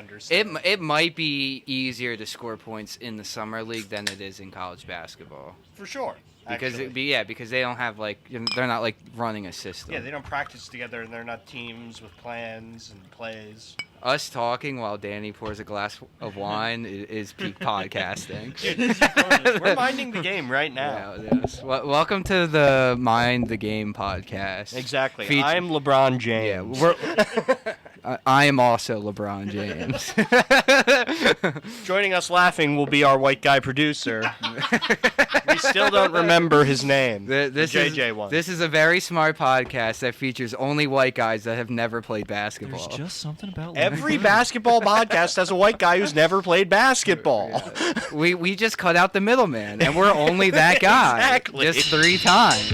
understand. It might be easier to score points in the summer league than it is in college basketball. For sure. Because they don't have they're not like running a system. Yeah, they don't practice together and they're not teams with plans and plays. Us talking while Danny pours a glass of wine is peak podcasting. We're minding the game right now. Yeah, yes. Welcome to the Mind the Game podcast. Exactly. I'm LeBron James. Yeah, I am also LeBron James. Joining us laughing will be our white guy producer. We still don't remember his name. This is a very smart podcast that features only white guys that have never played basketball. There's just something about every basketball podcast has a white guy who's never played basketball. Yeah. We just cut out the middleman, and we're only that guy. Exactly. Just 3 times.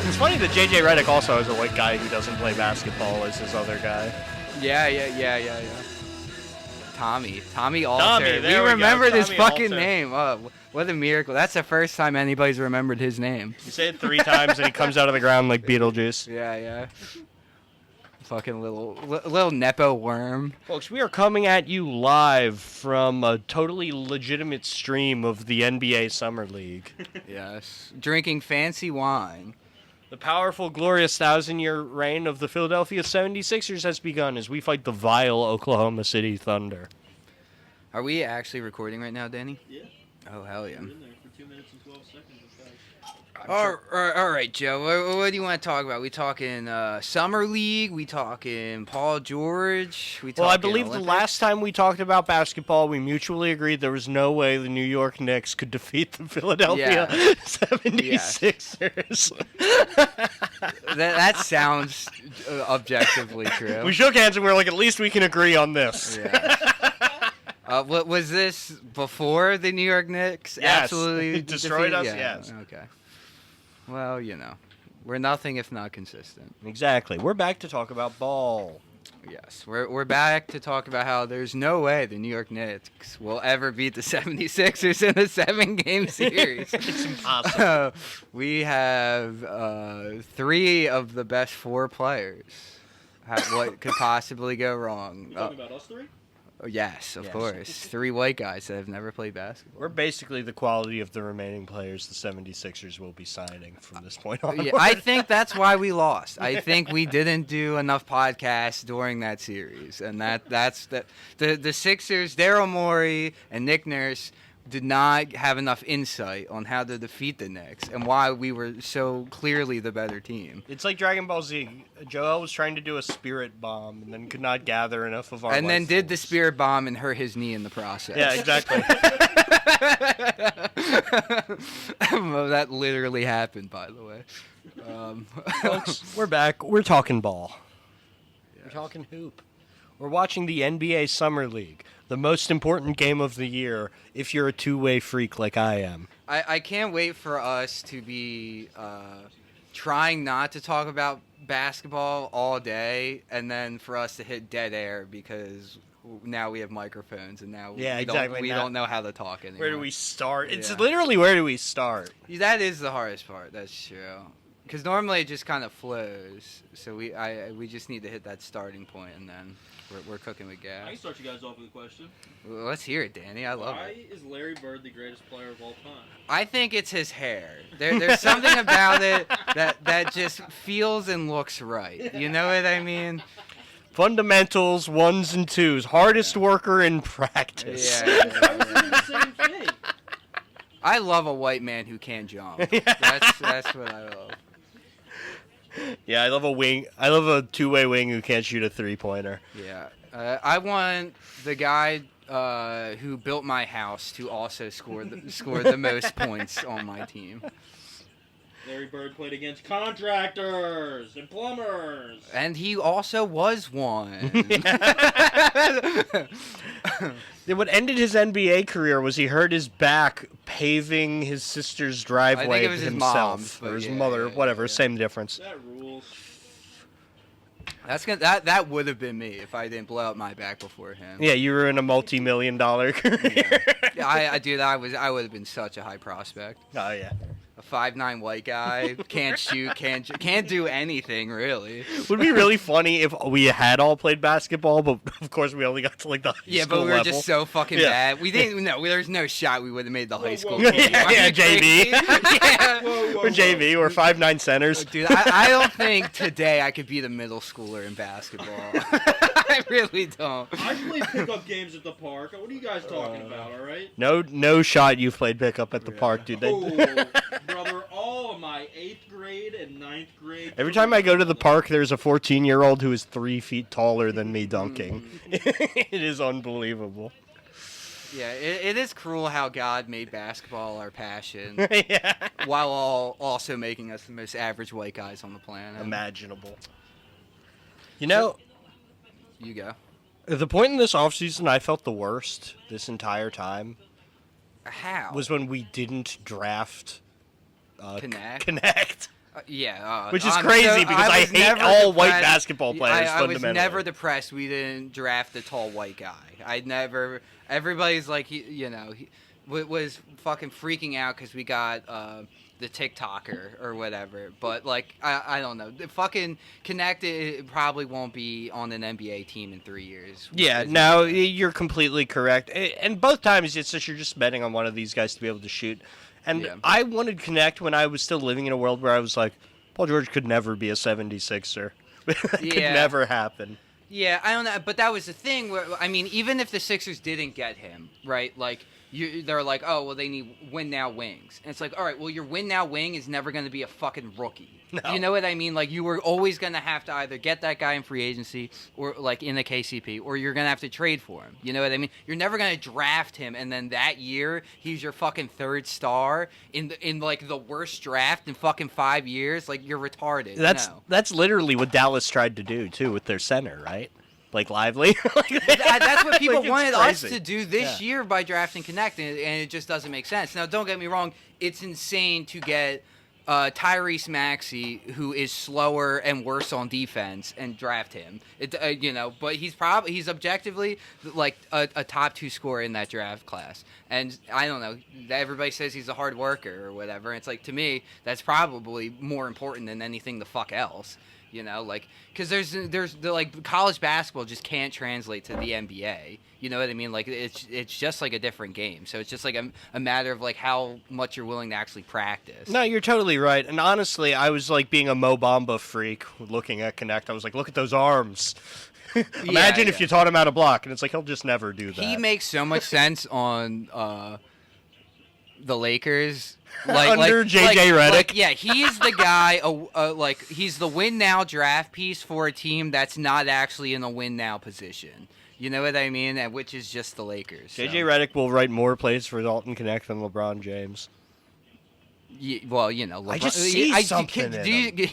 It's funny that J.J. Redick also is a white guy who doesn't play basketball as his other guy. Yeah. Tommy Alter. Tommy, we remembered his fucking Alter. name. Oh, what a miracle. That's the first time anybody's remembered his name. You say it 3 times and he comes out of the ground like Beetlejuice. Yeah. Fucking little Nepo worm. Folks, we are coming at you live from a totally legitimate stream of the NBA Summer League. Yes. Drinking fancy wine. The powerful, glorious 1,000-year reign of the Philadelphia 76ers has begun as we fight the vile Oklahoma City Thunder. Are we actually recording right now, Danny? Yeah. Oh, hell yeah. We're in there for 2 minutes and 12 seconds. All right, Joe. What do you want to talk about? We talking Summer League? We talking Paul George? Well, I believe the last time we talked about basketball, we mutually agreed there was no way the New York Knicks could defeat the Philadelphia 76ers. That sounds objectively true. We shook hands and we were like, at least we can agree on this. Yeah. What was this before the New York Knicks? Yes. Absolutely Destroyed us. Yeah. Yes. Okay. Well, we're nothing if not consistent. Exactly. We're back to talk about ball. Yes, we're back to talk about how there's no way the New York Knicks will ever beat the 76ers in a 7-game series. It's impossible. We have 3 of the best 4 players. What could possibly go wrong? You talking about us 3? Yes, of course. 3 white guys that have never played basketball. We're basically the quality of the remaining players the 76ers will be signing from this point on. Yeah, I think that's why we lost. I think we didn't do enough podcasts during that series. And that's the Sixers, Daryl Morey and Nick Nurse did not have enough insight on how to defeat the Knicks and why we were so clearly the better team. It's like Dragon Ball Z. Joel was trying to do a spirit bomb and then could not gather enough of our And then did the force. spirit bomb and hurt his knee in the process. Yeah, exactly. Well, that literally happened, by the way. Folks, we're back. We're talking ball. Yes. We're talking hoop. We're watching the NBA Summer League, the most important game of the year if you're a two-way freak like I am. I can't wait for us to be trying not to talk about basketball all day and then for us to hit dead air because now we have microphones and now we don't know how to talk anymore. Where do we start? It's Yeah. literally where do we start? That is the hardest part. That's true. Because normally it just kind of flows. So we just need to hit that starting point and then we're cooking with I gas. can start you guys off with a question. Well, let's hear it, Danny. I love Why it. is Larry Bird the greatest player of all time? I think it's his hair. There's something about it that just feels and looks right. You know what I mean? Fundamentals, 1s and 2s, hardest worker in practice. Yeah. The same thing. I love a white man who can jump. That's what I love. Yeah, I love a wing. I love a two-way wing who can't shoot a three-pointer. Yeah. I want the guy who built my house to also score the most points on my team. Larry Bird played against contractors and plumbers. And he also was one. What ended his NBA career was he hurt his back paving his sister's driveway it was his himself. mom's, or his yeah, mother, yeah, whatever, yeah. same difference. That rules. That would have been me if I didn't blow up my back before him. Yeah, you were in a multi-million-dollar career. Yeah, I would have been such a high prospect. Oh, yeah. A 5'9" white guy, can't shoot, can't do anything really. Would be really funny if we had all played basketball, but of course we only got to like the high Yeah, school but we were level. just so fucking Yeah. bad. We didn't. No, there's no shot we would have made the high school. whoa, team. whoa. Are you Yeah, JV. crazy? Yeah. We're JV, we're 5'9" centers. Dude, I don't think today I could be the middle schooler in basketball. I really don't. I played pickup games at the park. What are you guys talking about, all right? No shot you've played pickup at the park, dude. Oh, brother, all of my 8th grade and 9th grade. Every time I go to the park, there's a 14-year-old who is 3 feet taller than me dunking. It is unbelievable. Yeah, it is cruel how God made basketball our passion, Yeah. while also making us the most average white guys on the planet. Imaginable. You know, You go. the point in this offseason I felt the worst this entire time How? was when we didn't draft Connect? Which is I'm crazy because I was hate never all white depressed- basketball players I was fundamentally. never depressed we didn't draft the tall white guy. Everybody's like, he was fucking freaking out because we got the TikToker or whatever. But, like, I don't know. The fucking Connect, it probably won't be on an NBA team in 3 years. Yeah, no, you're completely correct. And both times it's just you're just betting on one of these guys to be able to shoot. And Yeah. I wanted Connect when I was still living in a world where I was like, Paul George could never be a 76er. That could Yeah. never happen. Yeah, I don't know, but that was the thing where, I mean, even if the Sixers didn't get him, right, like, they're like, oh, well, they need win-now wings. And it's like, all right, well, your win-now wing is never going to be a fucking rookie. No. You know what I mean? Like, you were always going to have to either get that guy in free agency or, like, in the KCP, or you're going to have to trade for him. You know what I mean? You're never going to draft him, and then that year, he's your fucking third star in like, the worst draft in fucking 5 years. Like, you're retarded. No. That's literally what Dallas tried to do, too, with their center, right? Like Lively. That's what people Like, it's wanted us crazy. to do this year by drafting Connect, and it just doesn't make sense. Now, don't get me wrong; it's insane to get Tyrese Maxey, who is slower and worse on defense, and draft him. But he's objectively like a top 2 scorer in that draft class. And I don't know. Everybody says he's a hard worker or whatever. It's like, to me, that's probably more important than anything the fuck else. You know, like, because there's the, like, college basketball just can't translate to the NBA. You know what I mean? Like, it's just like a different game. So it's just like a matter of like how much you're willing to actually practice. No, you're totally right. And honestly, I was like being a Mo Bamba freak looking at Connect. I was like, look at those arms. Imagine if you taught him how to block. And it's like, he'll just never do that. He makes so much sense on the Lakers. Under JJ Redick. Yeah, he is the guy. He's the win now draft piece for a team that's not actually in a win now position. You know what I mean? And which is just the Lakers. So. JJ Redick will write more plays for Dalton Connect than LeBron James. Well, you know, I just see something in him.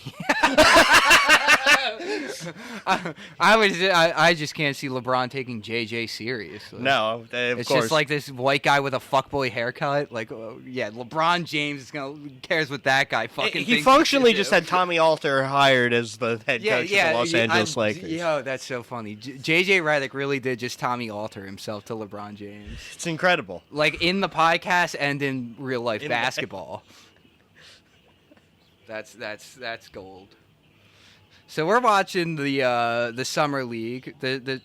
I just can't see LeBron taking JJ seriously. No, of It's course. just like this white guy with a fuckboy haircut. Like, LeBron James cares what that guy fucking thinks. He functionally should just do. had Tommy Alter hired as the head coach of the Los Angeles Lakers. Yo, that's so funny. JJ Redick really did just Tommy Alter himself to LeBron James. It's incredible. Like, in the podcast and in real life In basketball. That's gold. So we're watching the summer league. The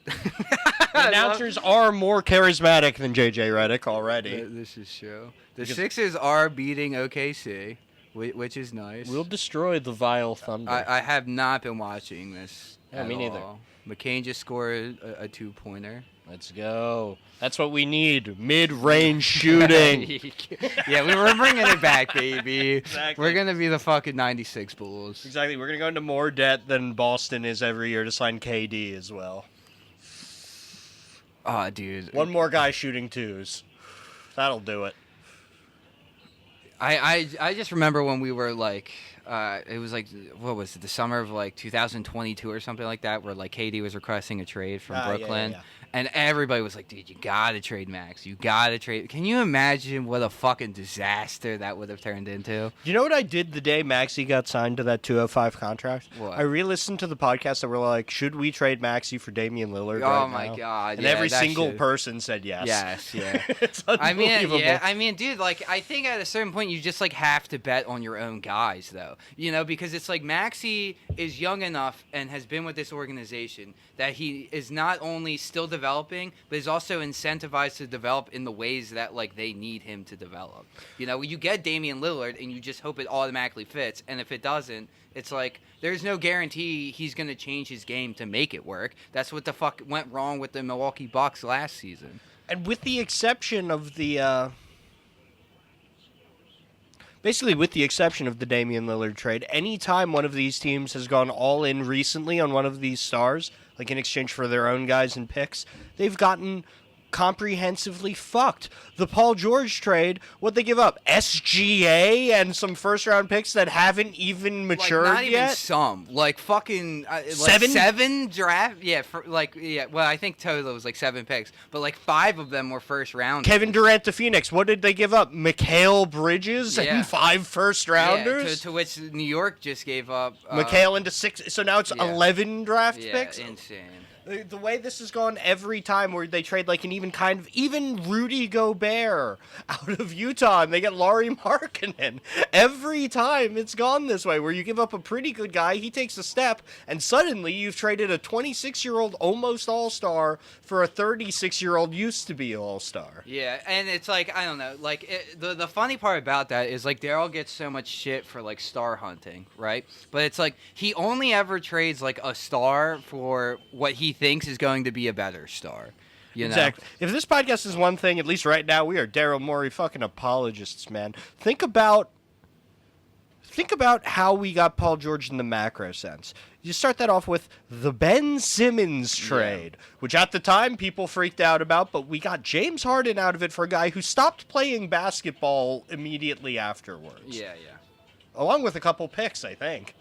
announcers are more charismatic than JJ Redick already. This is true. The Sixers are beating OKC, which is nice. We'll destroy the vile Thunder. I have not been watching this. Yeah, at me neither. all. McCain just scored a 2-pointer. Let's go. That's what we need. Mid-range shooting. Yeah, we were bringing it back, baby. Exactly. We're gonna be the fucking '96 Bulls. Exactly. We're going to go into more debt than Boston is every year to sign KD as well. Oh, dude. One more guy shooting twos. That'll do it. I just remember when we were like, it was like, what was it, the summer of like 2022 or something like that, where like KD was requesting a trade from Brooklyn, and everybody was like, dude, you gotta trade Max, you gotta trade. Can you imagine what a fucking disaster that would have turned into? You know what I did the day Maxey got signed to that 205 contract? What? I re-listened to the podcast that were like, should we trade Maxey for Damian Lillard? Oh right my now? god! And yeah, every that single shit. person said yes. Yes, yeah. It's unbelievable. I mean, dude, like, I think at a certain point you just like have to bet on your own guys, though. You know, because it's like Maxey is young enough and has been with this organization that he is not only still developing, but is also incentivized to develop in the ways that like they need him to develop. You know, you get Damian Lillard and you just hope it automatically fits, and if it doesn't, it's like there's no guarantee he's going to change his game to make it work. That's what the fuck went wrong with the Milwaukee Bucks last season. And with the exception of the basically with the exception of the Damian Lillard trade, any time one of these teams has gone all in recently on one of these stars, like in exchange for their own guys and picks, they've gotten comprehensively fucked. The Paul George trade, what'd they give up? SGA and some first-round picks that haven't even matured like, not yet? even some. Like, fucking... like Seven? 7 draft... Yeah, well, I think total was like 7 picks. But, like, 5 of them were first-rounders. Kevin Durant to Phoenix. What did they give up? Mikal Bridges Yeah. and 5 first-rounders? Yeah, to which New York just gave up... Mikal into 6. So now it's yeah. 11 draft yeah, picks? insane. The way this has gone every time where they trade like an even Rudy Gobert out of Utah and they get Lauri Markkanen. Every time it's gone this way where you give up a pretty good guy, he takes a step, and suddenly you've traded a 26-year-old almost all-star for a 36-year-old used to be all-star. Yeah, and it's like, I don't know, like, the funny part about that is, like, Daryl gets so much shit for, like, star hunting, right? But it's like, he only ever trades, like, a star for what he thinks is going to be a better star. You know? Exactly. If this podcast is one thing, at least right now, we are Daryl Morey fucking apologists, man. Think about how we got Paul George in the macro sense. You start that off with the Ben Simmons trade, which at the time people freaked out about, but we got James Harden out of it for a guy who stopped playing basketball immediately afterwards. Yeah. Along with a couple picks, I think.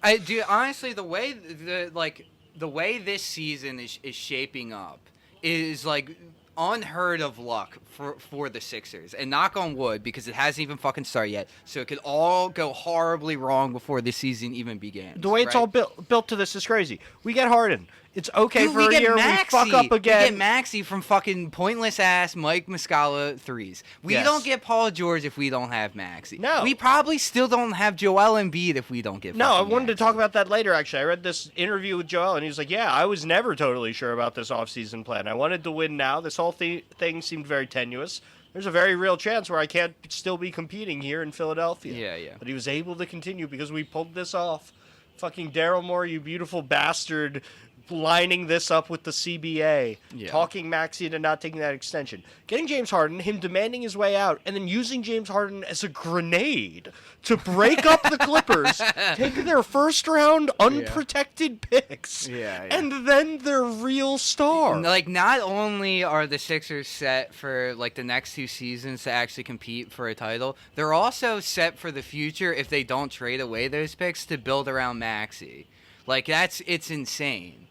I do honestly, the way this season is shaping up is like unheard of luck for the Sixers. And knock on wood, because it hasn't even fucking started yet, so it could all go horribly wrong before the season even begins. The way it's all built to this is crazy. We get Harden. It's okay Dude, for a year. Maxey. We fuck up again. We get Maxey from fucking pointless ass Mike Muscala threes. We don't get Paul George if we don't have Maxey. No. We probably still don't have Joel Embiid if we don't get No, I fucking wanted to Maxey. talk about that later, actually. I read this interview with Joel, and he was like, yeah, I was never totally sure about this offseason plan. I wanted to win now. This whole thing seemed very tenuous. There's a very real chance where I can't still be competing here in Philadelphia. Yeah. But he was able to continue because we pulled this off. Fucking Daryl Morey, you beautiful bastard, lining this up with the CBA, talking Maxey into not taking that extension, getting James Harden, him demanding his way out, and then using James Harden as a grenade to break up the Clippers, taking their first-round unprotected picks, and then their real star. Like, not only are the Sixers set for like the next 2 seasons to actually compete for a title, they're also set for the future if they don't trade away those picks to build around Maxey. Like, it's insane.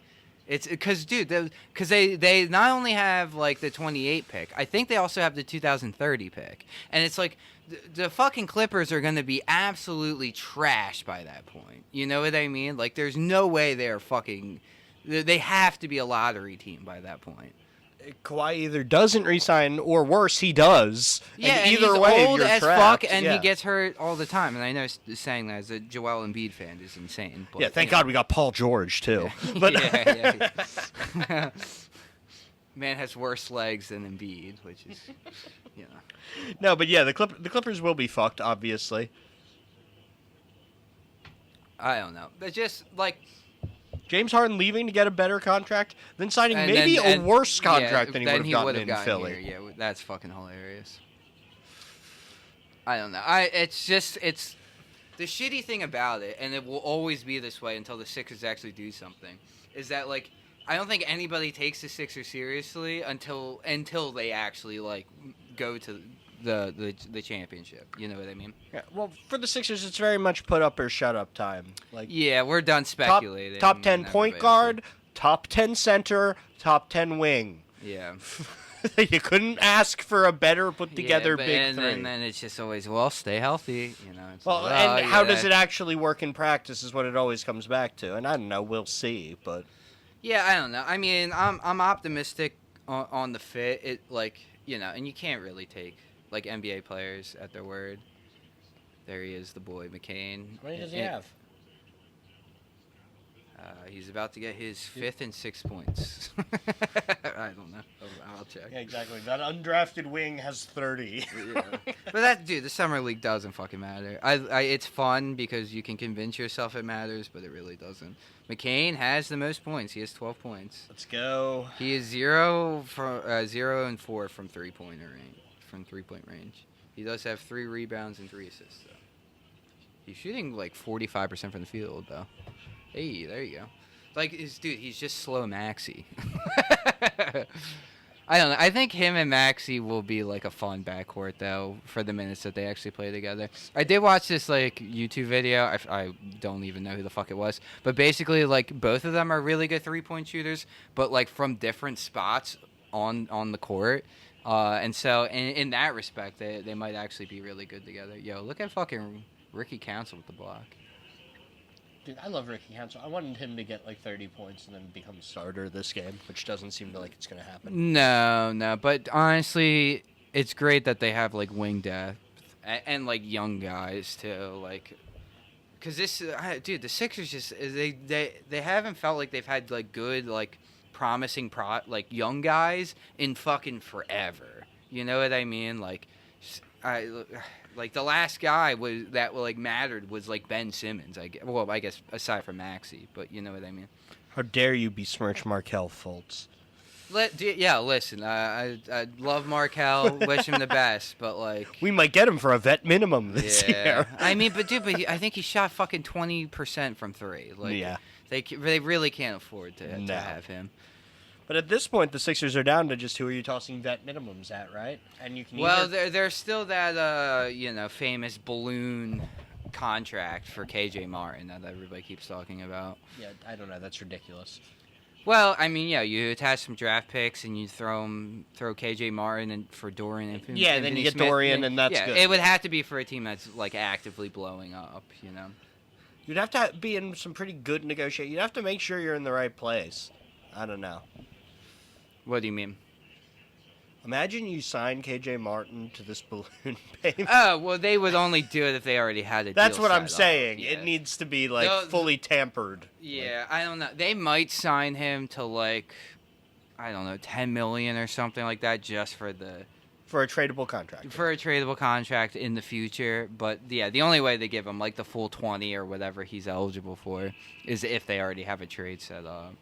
It's because, dude, because they not only have like the 28 pick, I think they also have the 2030 pick, and it's like the fucking Clippers are going to be absolutely trashed by that point. You know what I mean? Like, there's no way they're fucking. They have to be a lottery team by that point. Kawhi either doesn't resign, or worse, he does. Yeah, and and either he's way, old you're as trapped. fuck, and he gets hurt all the time. And I know saying that as a Joel Embiid fan is insane. But, yeah, thank God we got Paul George too. Yeah. But yeah. Man has worse legs than Embiid, which is, you know. No, but yeah, the Clippers will be fucked, obviously. I don't know. But just like. James Harden leaving to get a better contract, then signing a worse contract than he would have gotten in Philly. Here. Yeah, that's fucking hilarious. I don't know. It's the shitty thing about it, and it will always be this way until the Sixers actually do something, is that, like, I don't think anybody takes the Sixers seriously until they actually like go to the championship. You know what I mean? Yeah. Well, for the Sixers, it's very much put up or shut up time. Like Yeah, we're done speculating. top 10 point Everybody guard, top 10 center, top 10 wing. Yeah. You couldn't ask for a better put together big three. And then it's just always, well, stay healthy. You know. It's Well, like, and how does it actually work in practice is what it always comes back to. And I don't know, we'll see, but Yeah, I don't know. I mean, I'm optimistic on the fit. It like and you can't really take like NBA players at their word. There he is, the boy McCain. What does he have? He's about to get his 5th and 6th points. I don't know. I'll check. Yeah, exactly. That undrafted wing has 30. Yeah. But the summer league doesn't fucking matter. It's fun because you can convince yourself it matters, but it really doesn't. McCain has the most points. He has 12 points. Let's go. He is 0 and 4 from 3-point range. He does have 3 rebounds and 3 assists though. He's shooting like 45% from the field though. Hey, there you go. Like, he's just slow Maxey. I don't know. I think him and Maxey will be like a fun backcourt though for the minutes that they actually play together. I did watch this like YouTube video. I don't even know who the fuck it was, but basically like both of them are really good 3-point shooters, but like from different spots on the court. And so in that respect, they might actually be really good together. Yo, look at fucking Ricky Council with the block. Dude, I love Ricky Council. I wanted him to get like 30 points and then become a starter this game, which doesn't seem to like it's going to happen. No. But honestly, it's great that they have like wing depth and like young guys too. Like, because the Sixers just they haven't felt like they've had like good like promising like young guys in fucking forever. You know what I mean? Like, like the last guy that mattered was like Ben Simmons. I guess aside from Maxey, but you know what I mean. How dare you besmirch Markelle Fultz? Listen, I love Markelle, wish him the best, but like we might get him for a vet minimum this year. I mean, but I think he shot fucking 20% from 3. Like, yeah, they really can't afford to have him. But at this point, the Sixers are down to just who are you tossing vet minimums at, right? And you can there's still that famous balloon contract for KJ Martin that everybody keeps talking about. Yeah, I don't know. That's ridiculous. Well, I mean, you attach some draft picks and you throw KJ Martin and for Dorian and yeah, then you get Smith, Dorian and that's good. It would have to be for a team that's like actively blowing up, you know. You'd have to be in some pretty good negotiation. You'd have to make sure you're in the right place. I don't know. What do you mean? Imagine you sign KJ Martin to this balloon payment. Oh, well, they would only do it if they already had a That's deal what set I'm saying. Yeah. It needs to be fully tampered. Yeah, I don't know. They might sign him to like, I don't know, $10 million or something like that, just for a tradable contract. For a tradable contract in the future. But yeah, the only way they give him like the full 20 or whatever he's eligible for is if they already have a trade set up.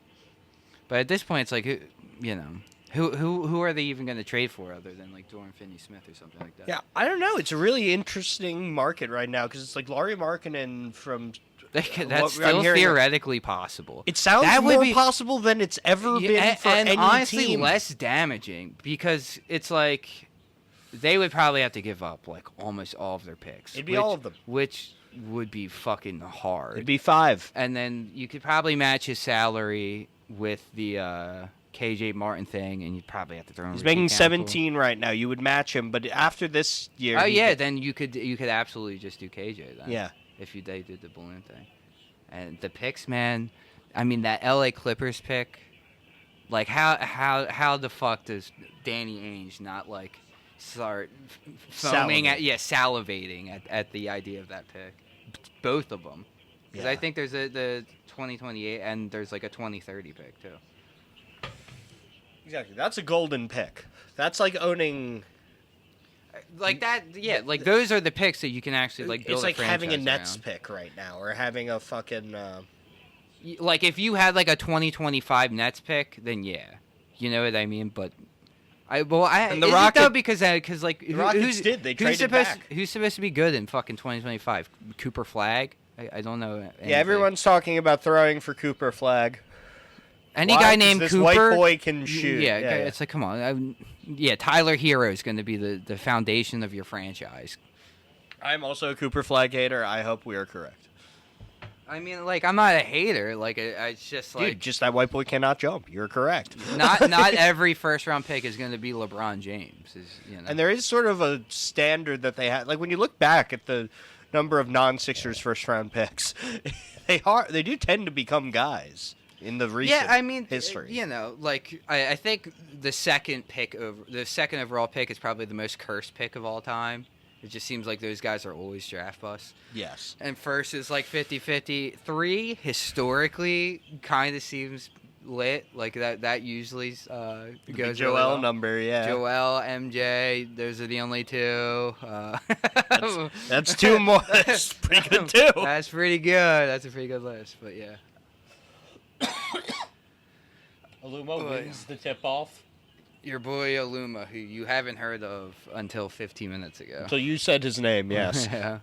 But at this point, it's like, who are they even going to trade for other than like Dorian Finney-Smith or something like that? Yeah, I don't know. It's a really interesting market right now because it's like Lauri Markkanen from. That's still theoretically possible. It sounds more possible than it's ever been for any honestly team. Less damaging because it's like they would probably have to give up like almost all of their picks. It'd be all of them, which would be fucking hard. It'd be 5, and then you could probably match his salary with the KJ Martin thing, and you'd probably have to throw him. He's making 17 right now. You would match him, but after this year, then you could absolutely just do KJ then. Yeah, if they did the balloon thing, and the picks, man. I mean that LA Clippers pick. Like how the fuck does Danny Ainge not like start foaming salivating at the idea of that pick? Both of them. Because I think there's the 2028 and there's like a 2030 pick too. Exactly. That's a golden pick. That's like owning. Like that, yeah. Like those are the picks that you can actually like build. It's like having a Nets around. pick right now, or having a fucking. Like if you had like a 2025 Nets pick, then yeah, you know what I mean. But and the Rockets because like the Rockets they traded back. Who's supposed to be good in fucking 2025? Cooper Flag? I don't know. Anything. Yeah, everyone's talking about throwing for Cooper Flag. Any Why? guy 'Cause named this Cooper. white boy can shoot. Yeah, Yeah, it's like, come on. Tyler Hero is going to be the foundation of your franchise. I'm also a Cooper Flag hater. I hope we are correct. I mean, like, I'm not a hater. Like, it's just like Dude, just that white boy cannot jump. You're correct. not every first round pick is going to be LeBron James. And there is sort of a standard that they have. Like when you look back at the number of non-Sixers first-round picks, they do tend to become guys in the recent history. Like I think the second overall pick is probably the most cursed pick of all time. It just seems like those guys are always draft busts. Yes. And first is like 50-50. 3 historically kind of seems lit. Like that usually goes Joel really well. number, yeah. Joel, MJ, those are the only 2. That's 2 more. That's pretty good too. That's pretty good. That's a pretty good list. But yeah. Aluma wins the tip-off. Your boy Aluma, who you haven't heard of until 15 minutes ago. So you said his name, yes. Yeah.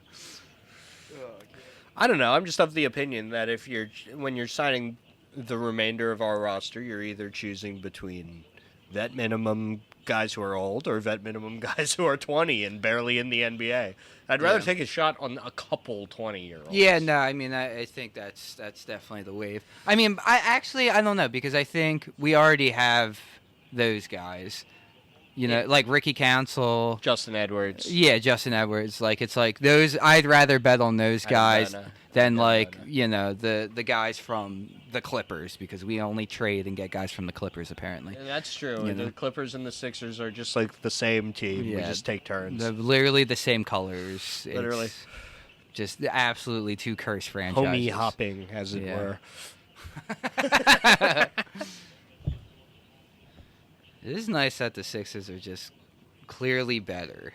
I don't know. I'm just of the opinion that when you're signing the remainder of our roster, you're either choosing between vet minimum guys who are old or vet minimum guys who are 20 and barely in the NBA. I'd rather take a shot on a couple 20-year-olds. Yeah, no, I mean, I think that's definitely the wave. I mean, I don't know, because I think we already have those guys. Like Ricky Council. Justin Edwards. Yeah, Justin Edwards. Like, it's like those, I'd rather bet on those guys than the guys from the Clippers, because we only trade and get guys from the Clippers, apparently. And that's true. The Clippers and the Sixers are just like the same team. Yeah. We just take turns. They're literally the same colors. Literally. It's just absolutely 2 cursed franchises. Homie hopping, as it were. It is nice that the Sixers are just clearly better.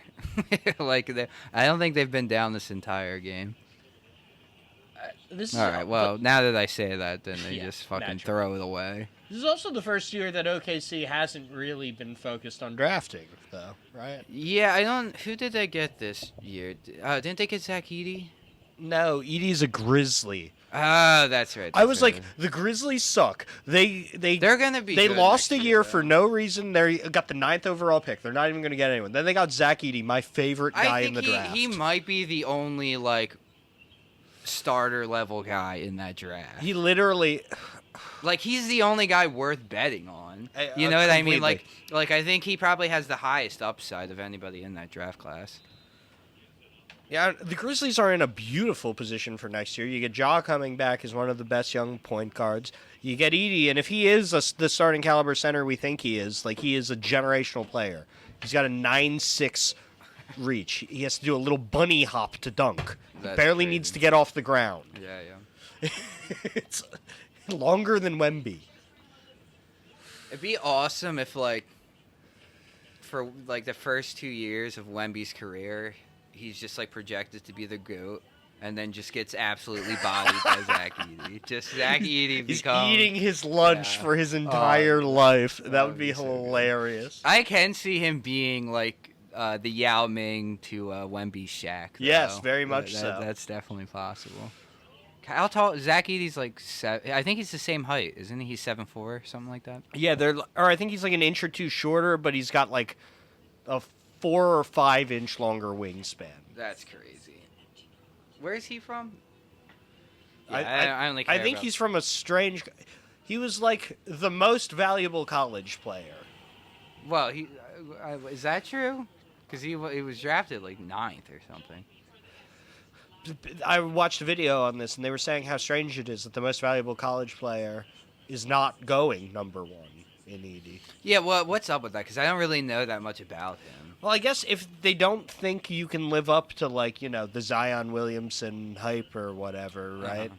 Like, I don't think they've been down this entire game. All right, well, now that I say that, then they just fucking throw it away. This is also the first year that OKC hasn't really been focused on drafting, though, right? Yeah, who did they get this year? Didn't they get Zach Edey? No, Edie's a Grizzly. Oh, that's right. I was like, the Grizzlies suck. They're gonna be. They good lost next a year though. for no reason. They got the 9th overall pick. They're not even going to get anyone. Then they got Zach Edey, my favorite guy in the draft. He might be the only starter level guy in that draft. He literally, he's the only guy worth betting on. You know what I mean? Like I think he probably has the highest upside of anybody in that draft class. Yeah, the Grizzlies are in a beautiful position for next year. You get Ja coming back as one of the best young point guards. You get Edey, and if he is the starting caliber center we think he is, he is a generational player. He's got a 9'6" reach. He has to do a little bunny hop to dunk. That's Barely crazy. needs to get off the ground. Yeah. It's longer than Wemby. It'd be awesome if for the first 2 years of Wemby's career, he's just projected to be the GOAT, and then just gets absolutely bodied by Zach Edey. Just Zach Edey He's becomes eating his lunch for his entire life. That would be so hilarious. I can see him being the Yao Ming to Wemby's Shaq. Yes, though. very much so. That's definitely possible. How tall? Zach Edey's I think he's the same height, isn't he? He's 7'4", something like that. Yeah, I think he's an inch or two shorter, but he's got a 4 or 5 inch longer wingspan. That's crazy. Where is he from? I only care I think about... he's from a strange. He was the most valuable college player. Well, is that true? Because he was drafted 9th or something. I watched a video on this, and they were saying how strange it is that the most valuable college player is not going number 1 in Edey. Yeah, well, what's up with that? Because I don't really know that much about him. Well, I guess if they don't think you can live up to, the Zion Williamson hype or whatever, right?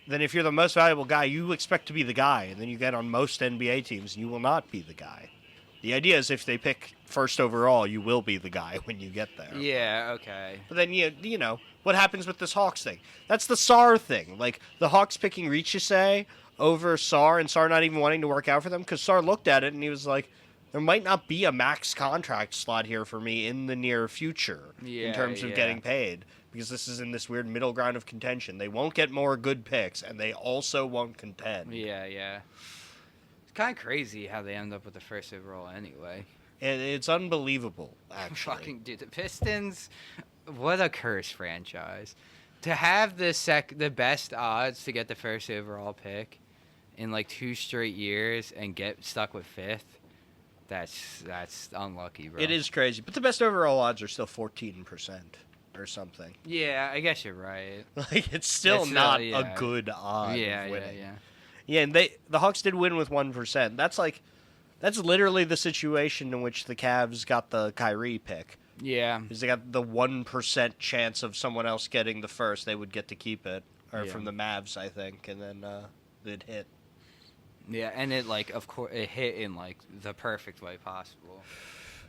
Then if you're the most valuable guy, you expect to be the guy, and then you get on most NBA teams, and you will not be the guy. The idea is if they pick first overall, you will be the guy when you get there. Yeah, okay. But then, you know, what happens with this Hawks thing? That's the Sarr thing. The Hawks picking Richese over Sarr, and Sarr not even wanting to work out for them, because Sarr looked at it, and he was like, there might not be a max contract slot here for me in the near future in terms of getting paid, because this is in this weird middle ground of contention. They won't get more good picks, and they also won't contend. Yeah. It's kind of crazy how they end up with the first overall anyway. And it's unbelievable, actually. Fucking dude, the Pistons, what a curse franchise. To have the best odds to get the first overall pick in like 2 straight years and get stuck with 5th, that's unlucky, bro. It is crazy, but the best overall odds are still 14% or something. Yeah, I guess you're right. Like it's still not a good odd of winning. Yeah, and the Hawks did win with 1%. That's literally the situation in which the Cavs got the Kyrie pick. Yeah. Because they got the 1% chance of someone else getting the first, they would get to keep it. Or from the Mavs, I think, and then it hit. Yeah, and it, like, of course, it hit in, like, the perfect way possible.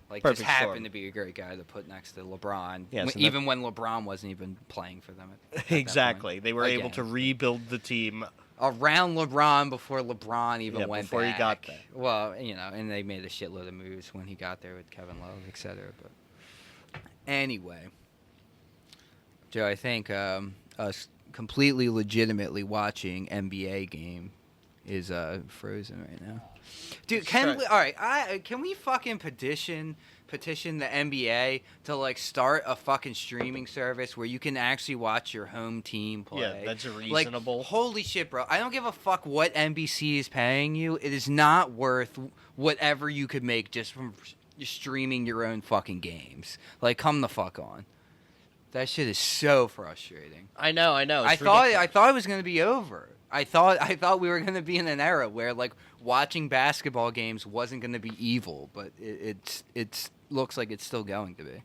Like, Perfect just happened storm. to be a great guy to put next to LeBron. Yes, Even when LeBron wasn't even playing for them. At Exactly. That They were able to rebuild the team. Around LeBron before LeBron even went before back. he got there. Well, you know, and they made a shitload of moves when he got there with Kevin Love, etc. But anyway, Joe, I think us completely legitimately watching NBA game is frozen right now. Dude, can we fucking petition the NBA to like start a fucking streaming service where you can actually watch your home team play? Yeah, that's reasonable. Like, holy shit, bro. I don't give a fuck what NBC is paying you. It is not worth whatever you could make just from streaming your own fucking games. Like, come the fuck on. That shit is so frustrating. I know. I thought it was going to be over. I thought we were going to be in an era where like watching basketball games wasn't going to be evil, but it looks like it's still going to be.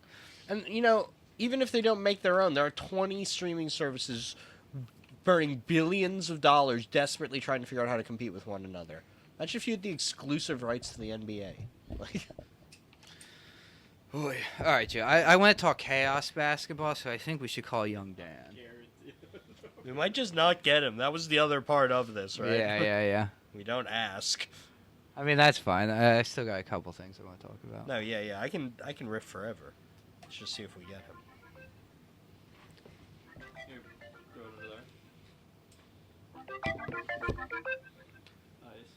And you know, even if they don't make their own, there are 20 streaming services burning billions of dollars desperately trying to figure out how to compete with one another. Imagine if you had the exclusive rights to the NBA. All right, Joe. I want to talk chaos basketball, so I think we should call Young Dan. We might just not get him. That was the other part of this, right? Yeah. We don't ask. I mean, that's fine. I still got a couple things I want to talk about. No, yeah. I can riff forever. Let's just see if we get him. Here, throw it over there. Nice.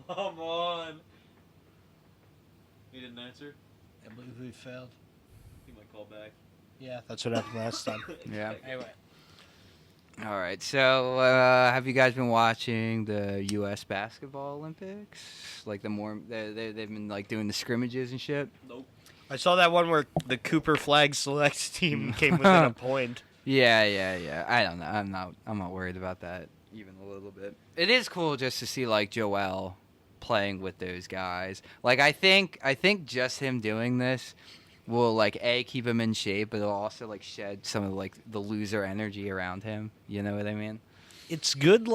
Come on. He didn't answer. I believe we failed. He might call back. Yeah, that's what happened last time. Yeah. Anyway. All right. So, have you guys been watching the U.S. Basketball Olympics? Like they've been like doing the scrimmages and shit. Nope. I saw that one where the Cooper Flag Select team came within a point. Yeah. I don't know. I'm not worried about that even a little bit. It is cool just to see like Joel playing with those guys. Like I think just him doing this will like keep him in shape, but it'll also like shed some of like the loser energy around him. You know what I mean? It's good,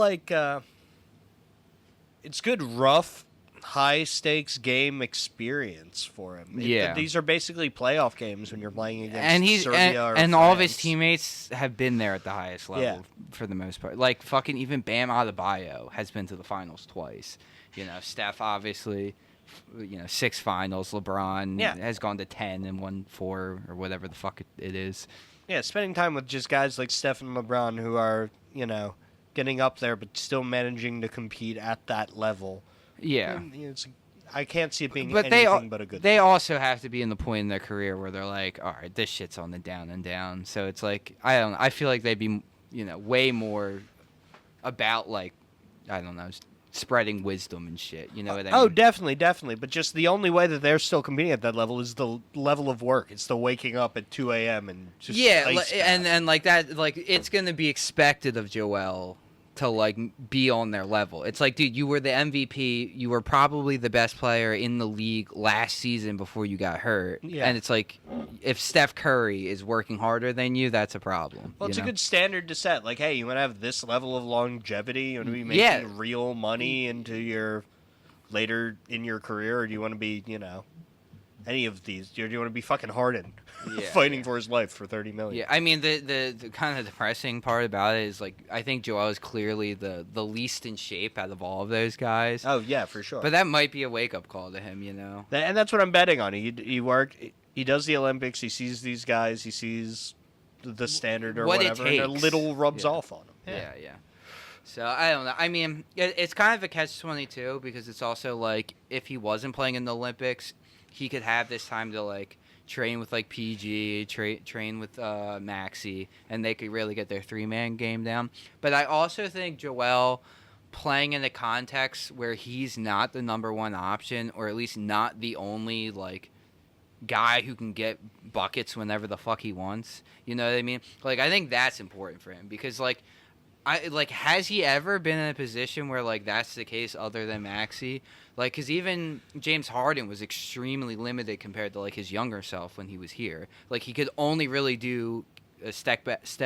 it's good rough, high stakes game experience for him. Yeah. These are basically playoff games when you're playing against Serbia or and all of his France. teammates have been there at the highest level for the most part. Like fucking even Bam Adebayo has been to the finals twice. You know, Steph obviously. 6 finals. LeBron has gone to 10 and won 4 or whatever the fuck it is. Yeah, spending time with just guys like Steph and LeBron who are, getting up there but still managing to compete at that level. Yeah. And, I can't see it being anything but a good They also have to be in the point in their career where they're like, all right, this shit's on the down and down. So it's like, I feel like they'd be, way more about like, I don't know, spreading wisdom and shit. You know what I mean? Oh, definitely. But just the only way that they're still competing at that level is the level of work. It's the waking up at 2 a.m. and just and like that, like it's gonna be expected of Joel to like be on their level. It's like, dude, you were the MVP. You were probably the best player in the league last season before you got hurt. Yeah. And it's like, if Steph Curry is working harder than you, that's a problem. Well, it's a good standard to set. Like, hey, you want to have this level of longevity? You want to be making real money into your later in your career, or do you want to be, any of these? Do you want to be fucking Harden, fighting for his life for $30 million? Yeah, I mean the kind of depressing part about it is like I think Joel is clearly the least in shape out of all of those guys. Oh yeah, for sure. But that might be a wake up call to him, And that's what I'm betting on. He does the Olympics. He sees these guys. He sees the standard or what it whatever, and a takes. little rubs Yeah. off on him. Yeah. So I don't know. I mean, it's kind of a catch-22 because it's also like if he wasn't playing in the Olympics, he could have this time to like train with like PG, train with Maxi, and they could really get their 3-man game down. But I also think Joel playing in a context where he's not the number one option, or at least not the only like guy who can get buckets whenever the fuck he wants. You know what I mean? Like I think that's important for him because like. Has he ever been in a position where like that's the case other than Maxi? Like, because even James Harden was extremely limited compared to like his younger self when he was here. Like, he could only really do step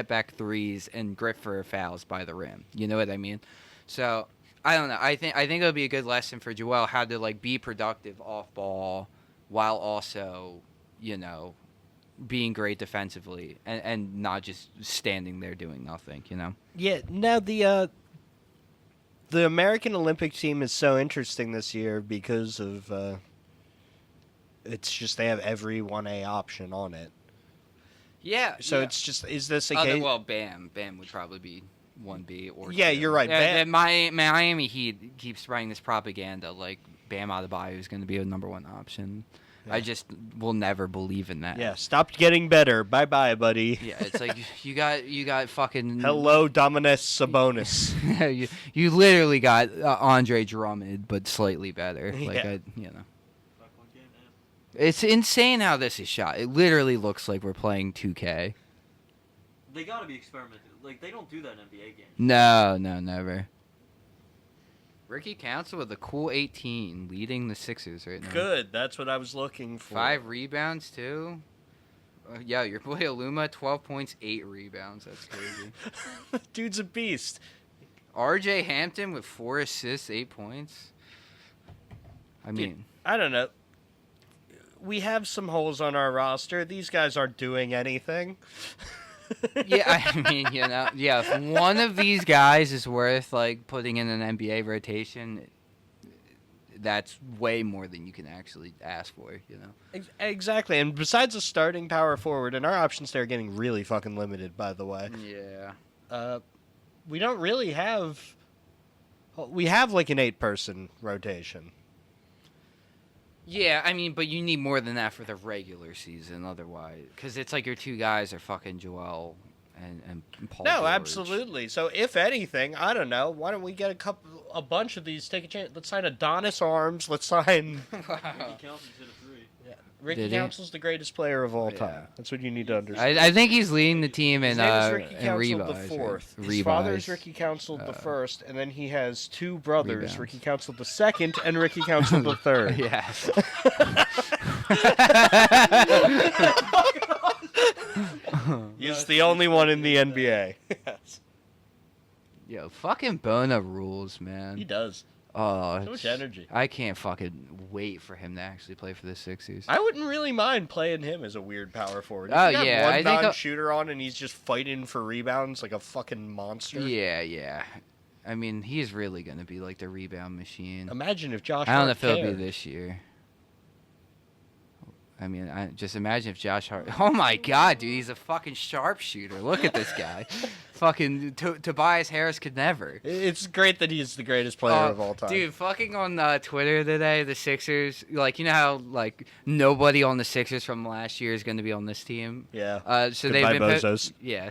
back threes and grip for fouls by the rim. You know what I mean? So I don't know. I think it would be a good lesson for Joel how to like be productive off ball while also, you know, being great defensively and not just standing there doing nothing, you know? Yeah, now the American Olympic team is so interesting this year because of it's just they have every 1A option on it. Yeah. So yeah. it's just, is this a case? Well, Bam would probably be 1B or Yeah, 2. you're right. Bam. Miami Heat keeps spreading this propaganda like Bam Adebayo is going to be a number one option. Yeah. I just will never believe in that. Yeah, stop getting better. Bye-bye, buddy. Yeah, it's like you got fucking... Hello, Dominus Sabonis. you literally got Andre Drummond, but slightly better. Like, yeah. You know. It's insane how this is shot. It literally looks like we're playing 2K. They gotta be experimenting. Like, they don't do that in NBA games. No, never. Ricky Council with a cool 18, leading the Sixers right now. Good, that's what I was looking for. 5 rebounds, too. Yeah, your boy Aluma, 12 points, 8 rebounds. That's crazy. Dude's a beast. R.J. Hampton with 4 assists, 8 points. I mean... I don't know. We have some holes on our roster. These guys aren't doing anything. Yeah, I mean, you know, yeah, if one of these guys is worth, like, putting in an NBA rotation, that's way more than you can actually ask for, you know? Exactly, and besides a starting power forward, and our options there are getting really fucking limited, by the way. Yeah. We don't really have... We have, like, an 8-person rotation. Yeah, I mean, but you need more than that for the regular season, otherwise. Because it's like your 2 guys are fucking Joel and Paul No, George. absolutely. So, if anything, I don't know, why don't we get a bunch of these, take a chance. Let's sign Adonis Arms, let's sign... Ricky Council's hit a 3. Yeah. Ricky Council's the greatest player of all time. That's what you need to understand. I think he's leading the team in His name is Ricky Council rebounds. the fourth. Right? His father's Ricky Council the first, and then he has 2 brothers, Rebounds. Ricky Council the second and Ricky Council the third. Yes. He's the only one in the NBA. Yes. Yo, fucking Bona rules, man. He does. Oh, So much energy. I can't fucking wait for him to actually play for the Sixers. I wouldn't really mind playing him as a weird power forward. If Oh, you got yeah, one I think non-shooter on and he's just fighting for rebounds like a fucking monster. Yeah. I mean, he's really going to be like the rebound machine. Imagine if Josh I don't know Hart if it'll be cared. this year. I mean, just imagine if Josh Hart... Oh, my God, dude. He's a fucking sharpshooter. Look at this guy. Fucking Tobias Harris could never. It's great that he's the greatest player of all time. Dude, fucking on Twitter today, the Sixers... Like, you know how, like, nobody on the Sixers from last year is going to be on this team? Yeah. So Goodbye, they've been bozos. yeah,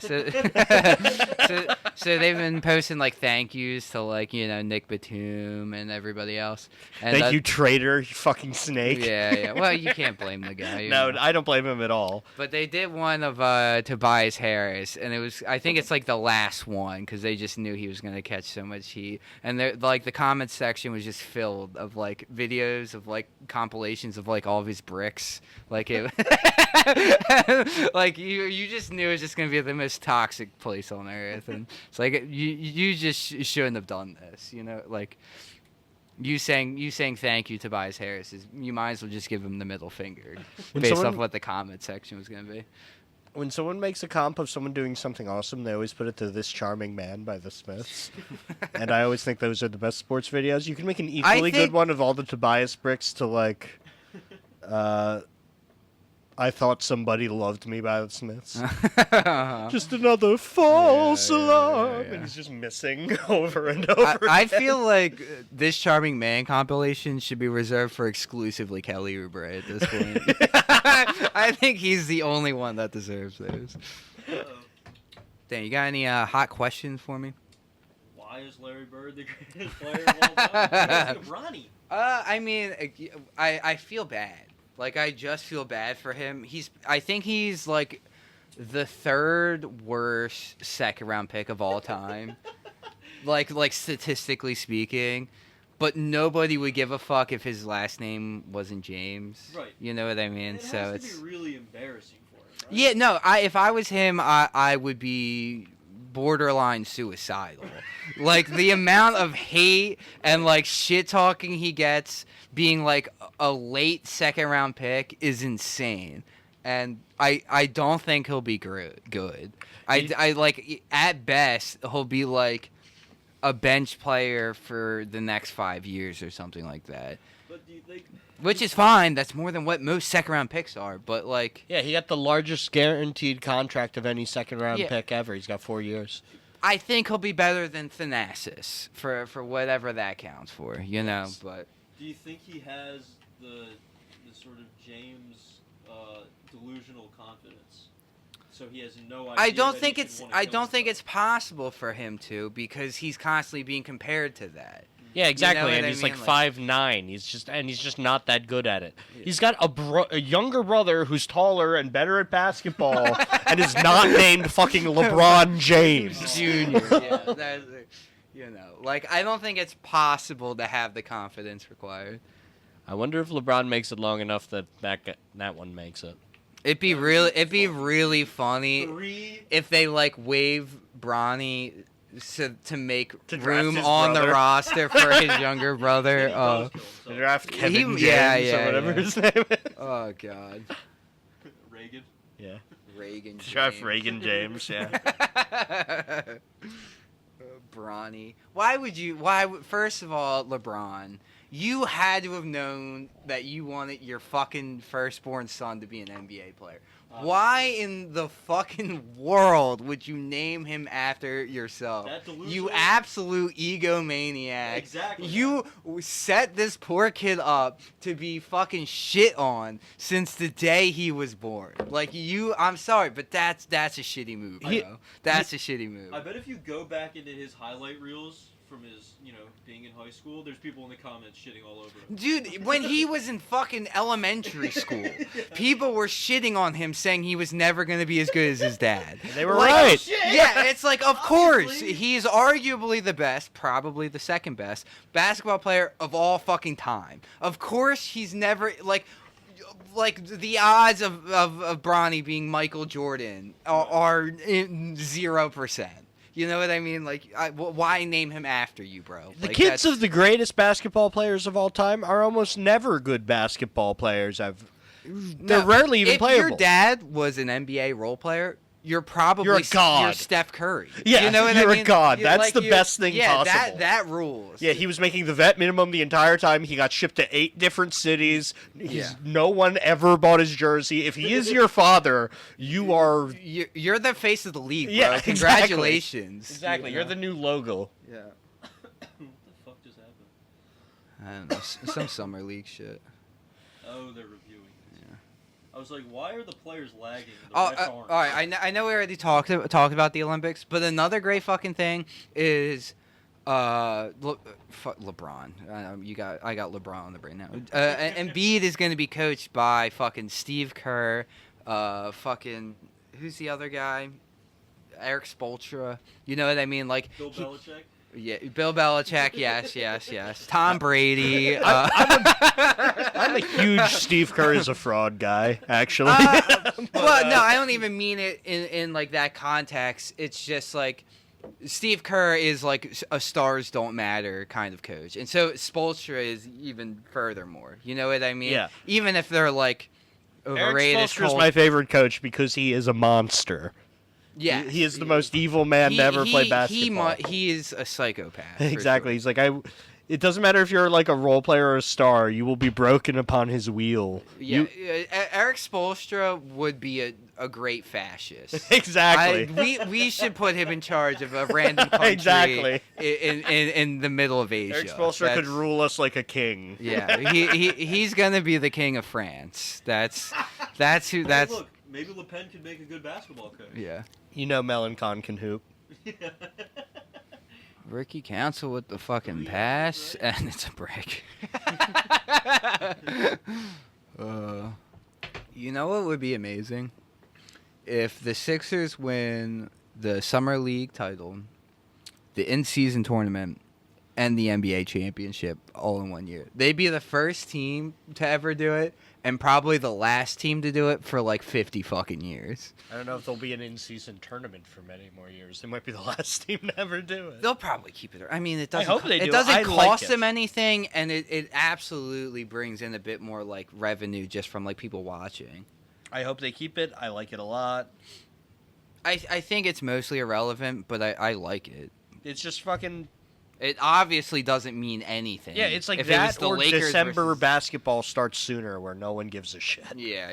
so they've been posting like thank yous to like, you know, Nick Batum and everybody else. And, Thank you, traitor, you fucking snake. Yeah. Well, you can't blame the guy. You No, know. I don't blame him at all. But they did one of Tobias Harris, and it was, I think it's like the last one because they just knew he was going to catch so much heat. And like the comments section was just filled of like videos of like compilations of like all of his bricks. Like it, like you just knew it was just going to be the most toxic place on earth. And it's like you just shouldn't have done this, you know, like. You saying thank you to Tobias Harris is you might as well just give him the middle finger based off what the comment section was going to be. When someone makes a comp of someone doing something awesome, they always put it to This Charming Man by the Smiths. And I always think those are the best sports videos. You can make an equally good one of all the Tobias bricks to like I Thought Somebody Loved Me by the Smiths. Just another false alarm. And he's just missing over and over I again. feel like this Charming Man compilation should be reserved for exclusively Kelly Oubre at this point. I think he's the only one that deserves those. Dan, you got any hot questions for me? Why is Larry Bird the greatest player of all time? Ronnie. I mean, I feel bad. Like, I just feel bad for him. I think he's like the third worst second round pick of all time. like statistically speaking. But nobody would give a fuck if his last name wasn't James. Right. You know what I mean? It So has it's to be really embarrassing for him, right? yeah, no. If I was him, I would be borderline suicidal. Like the amount of hate and like shit talking he gets being like a late second round pick is insane. And I don't think he'll be good. I like at best he'll be like a bench player for the next 5 years or something like that. But do you think... Which is fine. That's more than what most second round picks are. But like, Yeah, he got the largest guaranteed contract of any second round Yeah. pick ever. He's got 4 years. I think he'll be better than Thanasis for whatever that counts for, you know. But Do you think he has the sort of James delusional confidence? So he has no idea. I don't that think he it's should wanna I kill don't think himself. it's possible for him to, because he's constantly being compared to that. Yeah, exactly. what And I he's mean? like Like- 5'9". He's just not that good at it. He's got a younger brother who's taller and better at basketball and is not named fucking LeBron James. Junior, yeah, that's, you know, like I don't think it's possible to have the confidence required. I wonder if LeBron makes it long enough that one makes it. It'd be really funny 3 if they like waive Bronny to make To draft room his on the brother. roster for his younger brother. Oh, They draft Kevin James yeah, or whatever yeah. his name is. oh God, Reagan. Yeah. Reagan. Draft James. Reagan James, yeah. Bronny. First of all, LeBron, you had to have known that you wanted your fucking firstborn son to be an NBA player. Why in the fucking world would you name him after yourself? That delusional- You absolute egomaniac. Exactly. You set this poor kid up to be fucking shit on since the day he was born. Like I'm sorry, but that's a shitty move, bro. That's a shitty move. I bet if you go back into his highlight reels from his, being in high school, there's people in the comments shitting all over him. Dude, when he was in fucking elementary school, people were shitting on him saying he was never going to be as good as his dad. They were Like, right. Shit. Yeah, it's like, of course, Obviously. he's arguably the best, probably the second best basketball player of all fucking time. Of course, he's never, like the odds of Bronny being Michael Jordan are 0%. You know what I mean? Like, why name him after you, bro? The Like, kids that's- of the greatest basketball players of all time are almost never good basketball players. They're No, rarely even if playable. your dad was an NBA role player, you're probably You're a god. You're Steph Curry. Yeah, you know what you're I a mean? god. You're That's the best thing possible. That rules. Yeah, he was making the vet minimum the entire time. He got shipped to 8 different cities. No one ever bought his jersey. If he is your father, you are... You're the face of the league, bro. Yeah, Congratulations. Exactly. You You're know? the new logo. Yeah. What the fuck just happened? I don't know. Some summer league shit. Oh, they're reviewing this. Yeah. I was like, why are the players lagging? The Oh, refs aren't. all right. I know we already talked about the Olympics, but another great fucking thing is LeBron. I got LeBron on the brain now. Embiid is going to be coached by fucking Steve Kerr. Fucking who's the other guy? Eric Spoelstra. You know what I mean? Like Bill Belichick? Yeah, Bill Belichick. Yes. Tom Brady. I'm a huge Steve Kerr is a fraud guy, actually. Well, no, I don't even mean it in like that context. It's just like Steve Kerr is like a stars don't matter kind of coach, and so Spoelstra is even furthermore. You know what I mean? Yeah. Even if they're like overrated. Eric Spoelstra is my favorite coach because he is a monster. Yeah, He is the most evil man to ever play basketball. He is a psychopath. for Exactly. sure. He's like, It doesn't matter if you're like a role player or a star. You will be broken upon his wheel. Yeah, Eric Spoelstra would be a great fascist. Exactly. We should put him in charge of a random country Exactly. in the middle of Asia. Eric Spoelstra could rule us like a king. Yeah, he's gonna be the king of France. That's who. Hey, That's look, maybe Le Pen could make a good basketball coach. yeah. You know Melancon can hoop. Ricky Council with the fucking pass, and it's a break. You know what would be amazing? If the Sixers win the Summer League title, the in-season tournament, and the NBA championship all in 1 year. They'd be the first team to ever do it, and probably the last team to do it for like 50 fucking years. I don't know if there'll be an in-season tournament for many more years. They might be the last team to ever do it. They'll probably keep it. I mean, it doesn't. I hope they do. It doesn't I like cost it. them anything, and it absolutely brings in a bit more like revenue just from like people watching. I hope they keep it. I like it a lot. I think it's mostly irrelevant, but I like it. It's just fucking... It obviously doesn't mean anything. Yeah, it's like if it was that the or Lakers December versus- basketball starts sooner where no one gives a shit. Yeah.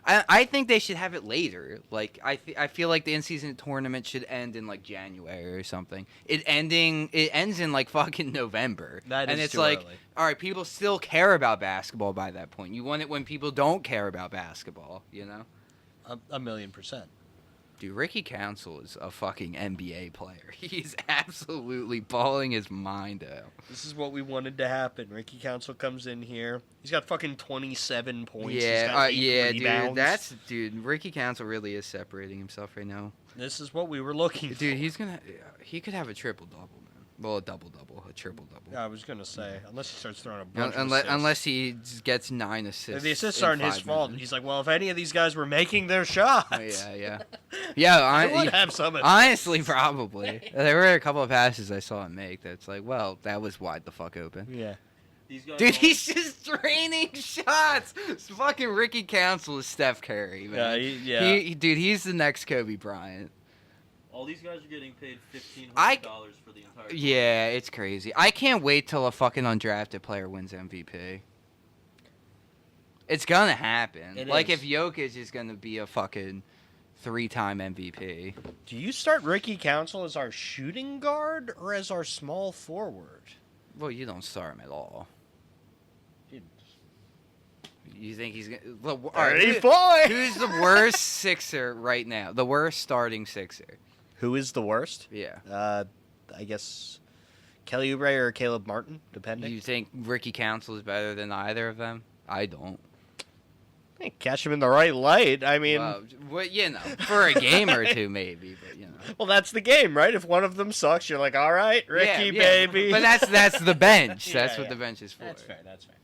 I think they should have it later. Like I feel like the in-season tournament should end in like January or something. It ends in like fucking November. That and is it's too like, early. all right, people still care about basketball by that point. You want it when people don't care about basketball, you know? 1,000,000%. Dude, Ricky Council is a fucking NBA player. He's absolutely balling his mind out. This is what we wanted to happen. Ricky Council comes in here. He's got fucking 27 points. He's Yeah, got 8 yeah, rebounds. dude. Ricky Council really is separating himself right now. This is what we were looking for. Dude, he could have a triple double, man. Well, a double double, a triple double. Yeah, I was gonna say, unless he starts throwing a bunch of Unless he gets 9 assists. the assists in aren't his 5 fault. minutes. He's like, well, if any of these guys were making their shots, Yeah, I would have some. honestly, probably. There were a couple of passes I saw him make that's like, well, that was wide the fuck open. Yeah. These guys Dude, all- he's just draining shots. It's fucking Ricky Council is Steph Curry, man. Yeah. He's the next Kobe Bryant. all these guys are getting paid $1,500 for the entire. Yeah, it's crazy. I can't wait till a fucking undrafted player wins MVP. It's gonna happen. It Like is. if Jokic is gonna be a fucking 3-time MVP. Do you start Ricky Council as our shooting guard or as our small forward? Well, you don't start him at all. You think he's gonna? Well, all right, Dirty boy! who's the worst Sixer right now? The worst starting Sixer. Who is the worst? Yeah. I guess Kelly Oubre or Caleb Martin, depending. You think Ricky Council is better than either of them? I don't. Hey, catch him in the right light. I mean, Well, you know, for a game or two maybe, but you know. well, that's the game, right? If one of them sucks, you're like, all right, Ricky, baby. But that's the bench. That's Yeah, what yeah. the bench is for. That's fair. That's fair.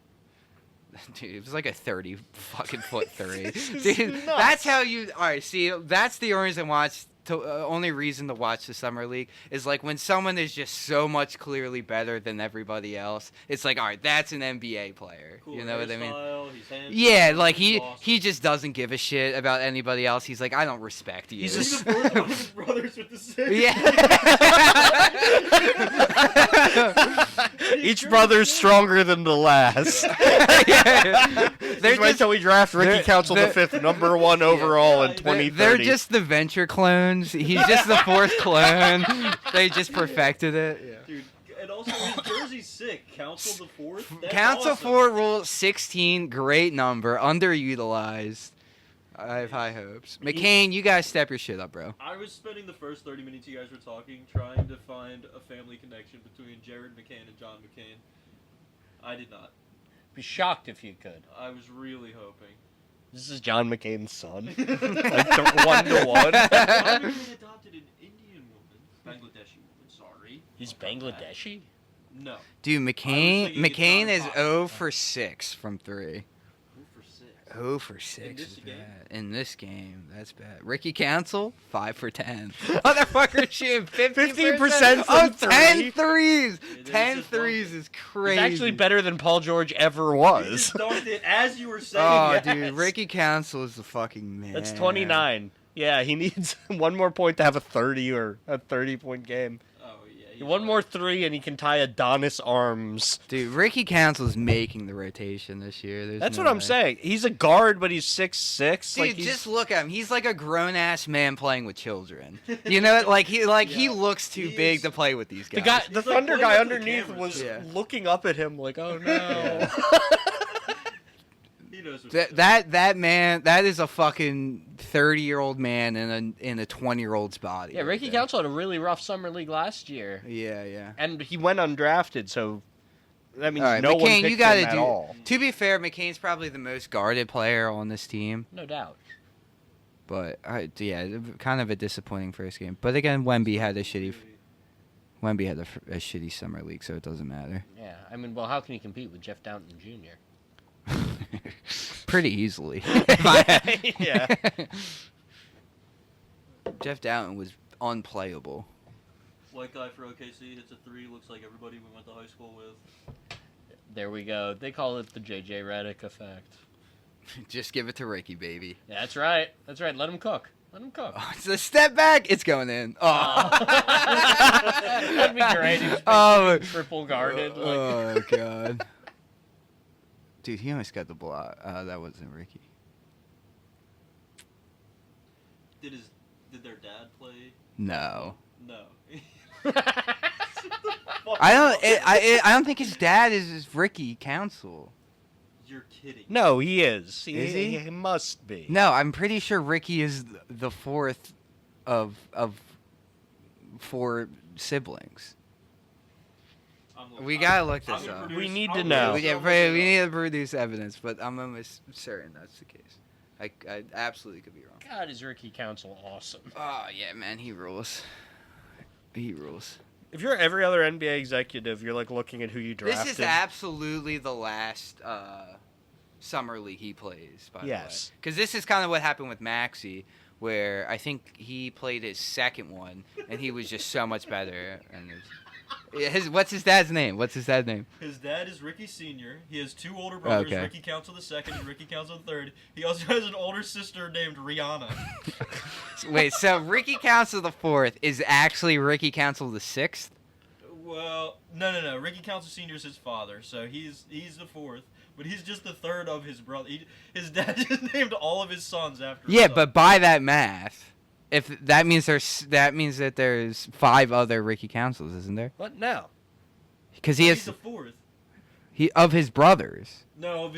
Dude, it was like a 30 fucking foot three. This is Dude, nuts. that's how you. All right, see, that's the only reason to watch the summer league is like when someone is just so much clearly better than everybody else. It's like, all right, that's an NBA player. Cool you know what I mean? hairstyle, he's handsome, Yeah, like he's he awesome. just doesn't give a shit about anybody else. He's like, I don't respect you. He's He's the fourth one of his brothers with the six. Yeah. Each brother's stronger than the last. Yeah. They're wait till we draft Ricky they're- Council the they're- fifth, number 1 overall in Yeah, 2030. They're just the venture clones. He's just the fourth clone. They just perfected it. Dude, and also his jersey's sick. Council the fourth. That's Council awesome. 4 rule 16, great number, underutilized. I have high hopes. McCain, you guys step your shit up, bro. I was spending the first 30 minutes you guys were talking trying to find a family connection between Jared McCain and John McCain. I did not. Be shocked if you could. I was really hoping. This is John McCain's son. Like 1 to 1. John McCain adopted an Indian woman. Bangladeshi woman, sorry. He's Bangladeshi? No. Dude, McCain thinking McCain it's is John 0 for 6 from 3. 0 for 6. 0 for 6 In this is game? bad. In this game, that's bad. Ricky Council, 5 for 10. Motherfucker shooting 15% Oh, from 10 threes. It is 10 just threes is He's crazy. actually better than Paul George ever You was. just dunked it as you were saying. Oh, Yes. dude, Ricky Council is the fucking man. That's 29. Yeah, he needs one more point to have a 30 or a 30-point game. Oh, yeah. One more three, and he can tie Adonis arms. Dude, Ricky Council's making the rotation this year. That's what I'm saying. He's a guard, but he's 6'6". Dude, just look at him. He's like a grown-ass man playing with children. You know, he looks too big to play with these guys. The Thunder guy underneath was looking up at him like, oh no. Yeah. That man, that is a fucking 30-year-old man in a 20-year-old's body. Yeah, Ricky Council had a really rough summer league last year. Yeah. And he went undrafted, so that means right, no McCain, one picked you gotta him at all. To be fair, McCain's probably the most guarded player on this team. No doubt. But kind of a disappointing first game. But again, Wemby had a shitty summer league, so it doesn't matter. Yeah, I mean, well, how can you compete with Jeff Downton Jr.? Pretty easily. Yeah. Jeff Downton was unplayable. White guy for OKC hits a three. Looks like everybody we went to high school with. There we go. They call it the J.J. Redick effect. Just give it to Ricky, baby. Yeah, that's right. Let him cook. Oh, it's a step back. It's going in. Oh. That'd be great. Triple guarded. Oh, God. Dude, he almost got the block. That wasn't Ricky. Did their dad play? No. No. I don't think his dad is Ricky Council. You're kidding. No, he is. Is he? He must be. No, I'm pretty sure Ricky is the fourth of 4 siblings. We gotta look this up. We need to know. We need to produce evidence, but I'm almost certain that's the case. I absolutely could be wrong. God, is Ricky Council awesome. Oh, yeah, man, he rules. He rules. If you're every other NBA executive, you're like looking at who you drafted. This is absolutely the last summer league he plays, by the way. Because this is kind of what happened with Maxey, where I think he played his second one, and he was just so much better. And what's his dad's name? His dad is Ricky Sr. He has 2 older brothers, Okay. Ricky Council II and Ricky Council III. He also has an older sister named Rihanna. Wait, so Ricky Council IV is actually Ricky Council VI? Well, no. Ricky Council Sr. is his father, so he's the 4th. But he's just the 3rd of his brother. His dad just named all of his sons after Yeah, himself. but by that math, if that means that there's 5 other Ricky Councils, isn't there? What now? Because he's the 4th. Of his brothers. No.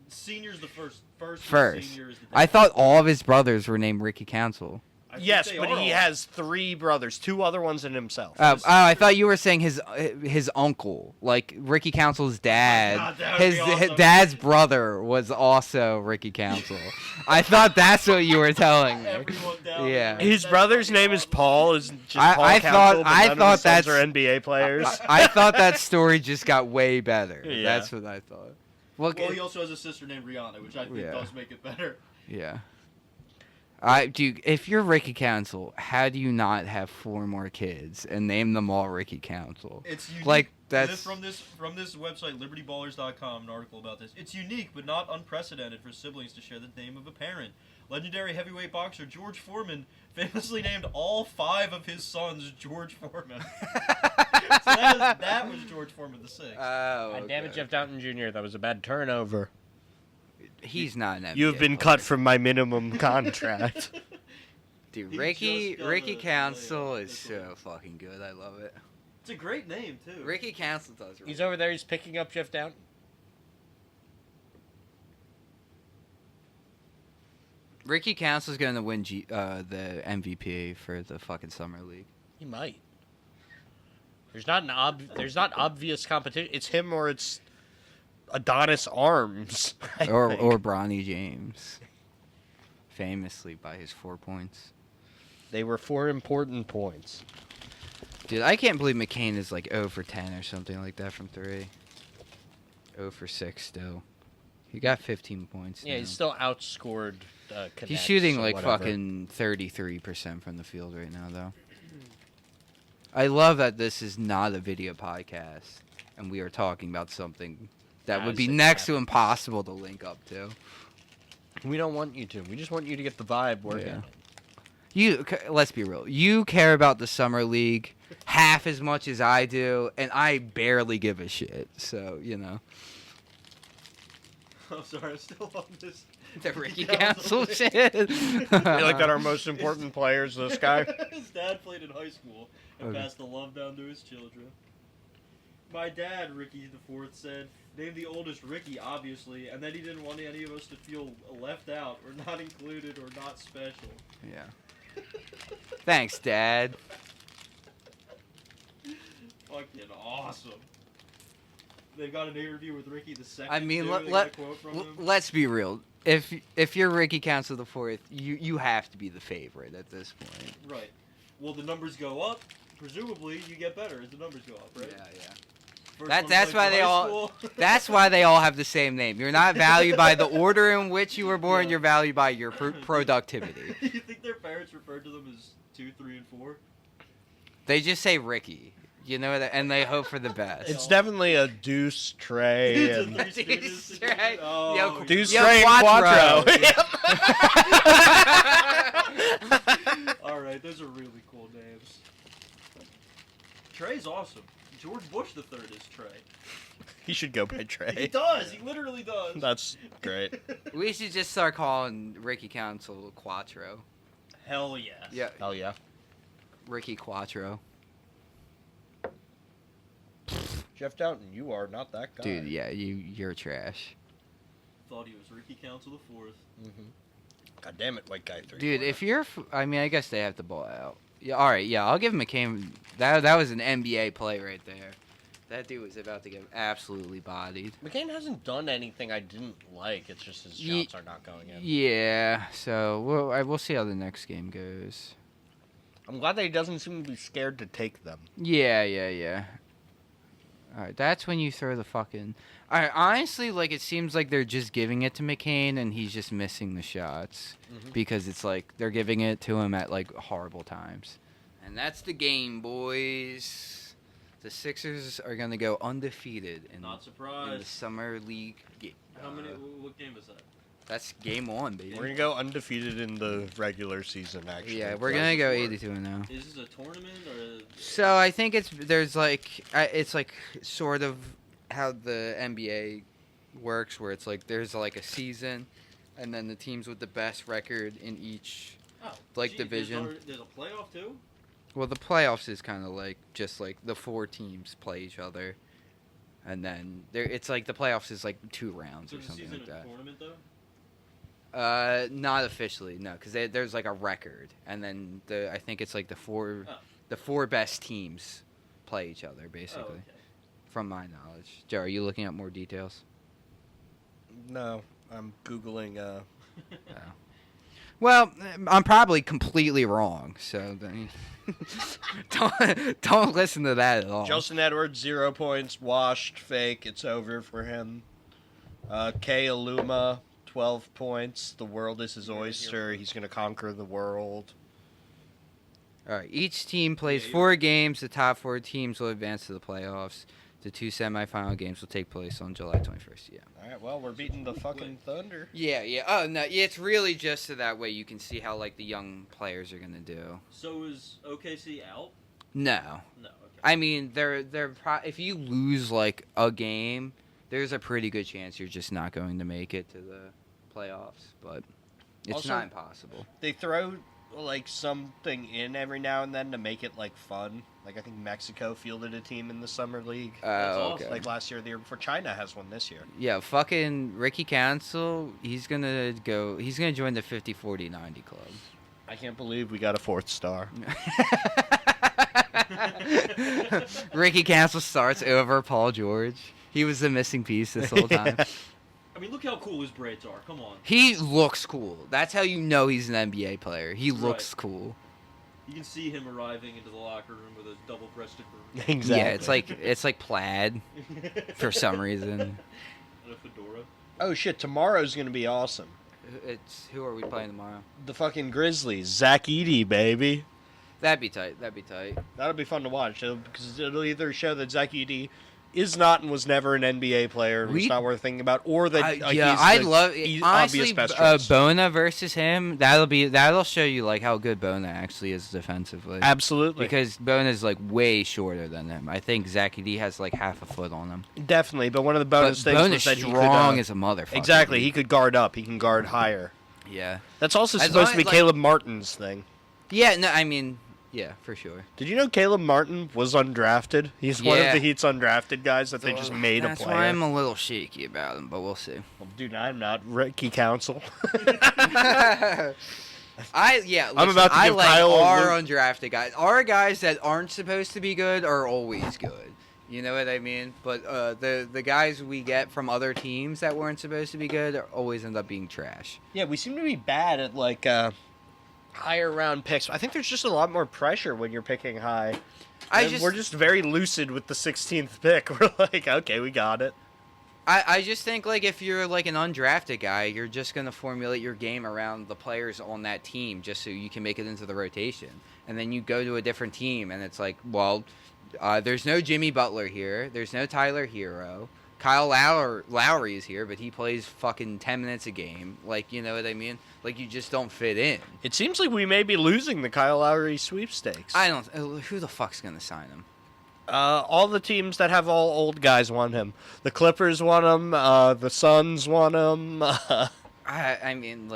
Senior's the first. First. Senior is the I thought all of his brothers were named Ricky Council. Yes, but he has 3 brothers, 2 other ones than himself. I thought you were saying his uncle, like Ricky Council's dad. God, that would his be awesome. dad's brother was also Ricky Council. I thought that's what you were telling me. Everyone down Yeah. there. His brother's name is Paul. Is just Paul I Council, thought- but I none of thought his sons that's- are NBA players. I thought that story just got way better. Yeah. That's what I thought. Well, He also has a sister named Rihanna, which I think does make it better. yeah. Dude, if you're Ricky Council, how do you not have 4 more kids and name them all Ricky Council? It's unique. Like, that's From this website, LibertyBallers.com, an article about this. It's unique, but not unprecedented for siblings to share the name of a parent. Legendary heavyweight boxer George Foreman famously named all 5 of his sons George Foreman. So that was George Foreman the 6th. Oh, God damn it, okay. Jeff Downton Jr. That was a bad turnover. He's not an NBA You have been player. cut from my minimum contract. Dude, He Ricky just got a Council layoff. is so fucking good. I love it. It's a great name, too. Ricky Council does. He's over there. He's picking up Jeff Downton. Ricky Council's going to win the MVP for the fucking summer league. He might. There's not obvious competition. It's him or it's Adonis Arms. I or think. Bronny James, famously by his 4 points. They were 4 important points. Dude, I can't believe McCain is like 0 for 10 or something like that from 3. 0 for 6 still. He got 15 points. Yeah, now. he's still outscored. Cadets He's shooting or like whatever. fucking 33% from the field right now, though. I love that this is not a video podcast, and we are talking about something that would be As it next to happens. impossible to link up to. We don't want you to. We just want you to get the vibe working. Yeah. Let's be real. You care about the summer league half as much as I do, and I barely give a shit. So, you know. I'm sorry, I'm still on this. The Ricky Council shit. You like that our most important player is this guy? His dad played in high school and passed the love down to his children. My dad, Ricky IV, said, name the oldest Ricky, obviously, and then he didn't want any of us to feel left out or not included or not special. Yeah. Thanks, Dad. Fucking awesome. They've got an interview with Ricky II. I mean, too. They got a quote from him. let's be real. If you're Ricky Council IV, you have to be the favorite at this point. Right. Well, the numbers go up. Presumably, you get better as the numbers go up, right? Yeah, yeah. First That's one why played they for high all. school. That's why they all have the same name. You're not valued by the order in which you were born. Yeah. You're valued by your productivity. You think their parents referred to them as 2, 3, and 4? They just say Ricky. You know that, and they hope for the best. It's definitely a Deuce, Trey, It's a and Three Stooges Deuce, Trey. Oh, Yo, Deuce, Yo, Trey, and Quattro. Quattro. All right, those are really cool names. Trey's awesome. George Bush III is Trey. He should go by He Trey. does. He literally does. That's great. We should just start calling Ricky Council Quattro. Hell yes. Yeah, Hell yeah. Ricky Quattro. Jeff Downton, you are not that guy. Dude, yeah, you're trash. Thought he was Ricky Council IV. Mm-hmm. God damn it, white guy 3. Dude, if you're, I mean, I guess they have the ball out. Yeah, all right, yeah, I'll give McCain. That was an NBA play right there. That dude was about to get absolutely bodied. McCain hasn't done anything I didn't like. It's just his Ye- shots are not going in. Yeah, so we'll see how the next game goes. I'm glad that he doesn't seem to be scared to take them. Yeah. All right, that's when you throw the fucking. All right, honestly, like it seems like they're just giving it to McCain and he's just missing the shots because it's like they're giving it to him at like horrible times. And that's the game, boys. The Sixers are gonna go undefeated in, Not in the surprised. summer league. How many? What game is that? That's game one, baby. We're going to go undefeated in the regular season, actually. Yeah, we're gonna go 82-0. Is this a tournament or? So I think it's like sort of how the NBA works, where it's like there's like a season, and then the teams with the best record in each division. There's a playoff too. Well, the playoffs is kind of like just like the 4 teams play each other, and then it's like the playoffs is like 2 rounds So or the something season like of that. tournament though. Not officially, no, because there's like a record, and then I think it's like the four best teams play each other basically. Oh, okay. From my knowledge. Joe, are you looking up more details? No, I'm Googling. Well, I'm probably completely wrong, so then don't listen to that at all. Justin Edwards, 0 points. Washed, fake. It's over for him. Kay Aluma, 12 points. The world is his oyster. He's going to conquer the world. All right, each team plays 4 games. The top 4 teams will advance to the playoffs. The 2 semifinal games will take place on July 21st. Yeah. All right, well, we're beating the fucking Thunder. Yeah. Oh no, it's really just so that way you can see how like the young players are gonna do. So is OKC out? No. No. Okay. I mean, if you lose like a game, there's a pretty good chance you're just not going to make it to the playoffs. But it's Also, not impossible. They throw like something in every now and then to make it like fun. Like I think Mexico fielded a team in the summer league. That's Oh, awesome. okay. Like last year, or the year before. China has one this year. Yeah, fucking Ricky Council. He's gonna join the 50-40-90 club. I can't believe we got a 4th star. Ricky Council starts over Paul George. He was the missing piece this whole time. I mean, look how cool his braids are. Come on. He looks cool. That's how you know he's an NBA player. He looks Right. cool. You can see him arriving into the locker room with a double-breasted broom. Exactly. Yeah, it's like plaid for some reason. And a fedora. Oh shit! Tomorrow's gonna be awesome. Who are we playing tomorrow? The fucking Grizzlies. Zach Edey, baby. That'd be tight. That'll be fun to watch because it'll either show that Zach Edey is not and was never an NBA player and was not worth thinking about, or that honestly, obvious best choice. Bona versus him. That'll show you like how good Bona actually is defensively. Absolutely, because Bona's like way shorter than him. I think Zach Edey has like half a foot on him. Definitely, but one of the bonus things Bona's was that he strong could, as a motherfucker. Exactly, he could guard up. He can guard higher. Yeah, that's also supposed to be Caleb Martin's thing. Yeah, no, I mean. Yeah, for sure. Did you know Caleb Martin was undrafted? He's one of the Heat's undrafted guys that they just made a player. That's why I'm a little shaky about him, but we'll see. Well, dude, I'm not Ricky Council. Listen, I'm about to give like Kyle our undrafted guys. Our guys that aren't supposed to be good are always good. You know what I mean? But the guys we get from other teams that weren't supposed to be good always end up being trash. Yeah, we seem to be bad at like higher round picks. I think there's just a lot more pressure when you're picking high. We're just very lucid with the 16th pick. We're like, okay, we got it. I just think like if you're like an undrafted guy, you're just gonna formulate your game around the players on that team just so you can make it into the rotation. And then you go to a different team and it's like, well, there's no Jimmy Butler here. There's no Tyler Hero. Kyle Lowry is here, but he plays fucking 10 minutes a game. Like, you know what I mean? Like, you just don't fit in. It seems like we may be losing the Kyle Lowry sweepstakes. I don't... Who the fuck's going to sign him? All the teams that have all old guys want him. The Clippers want him. The Suns want him. I mean,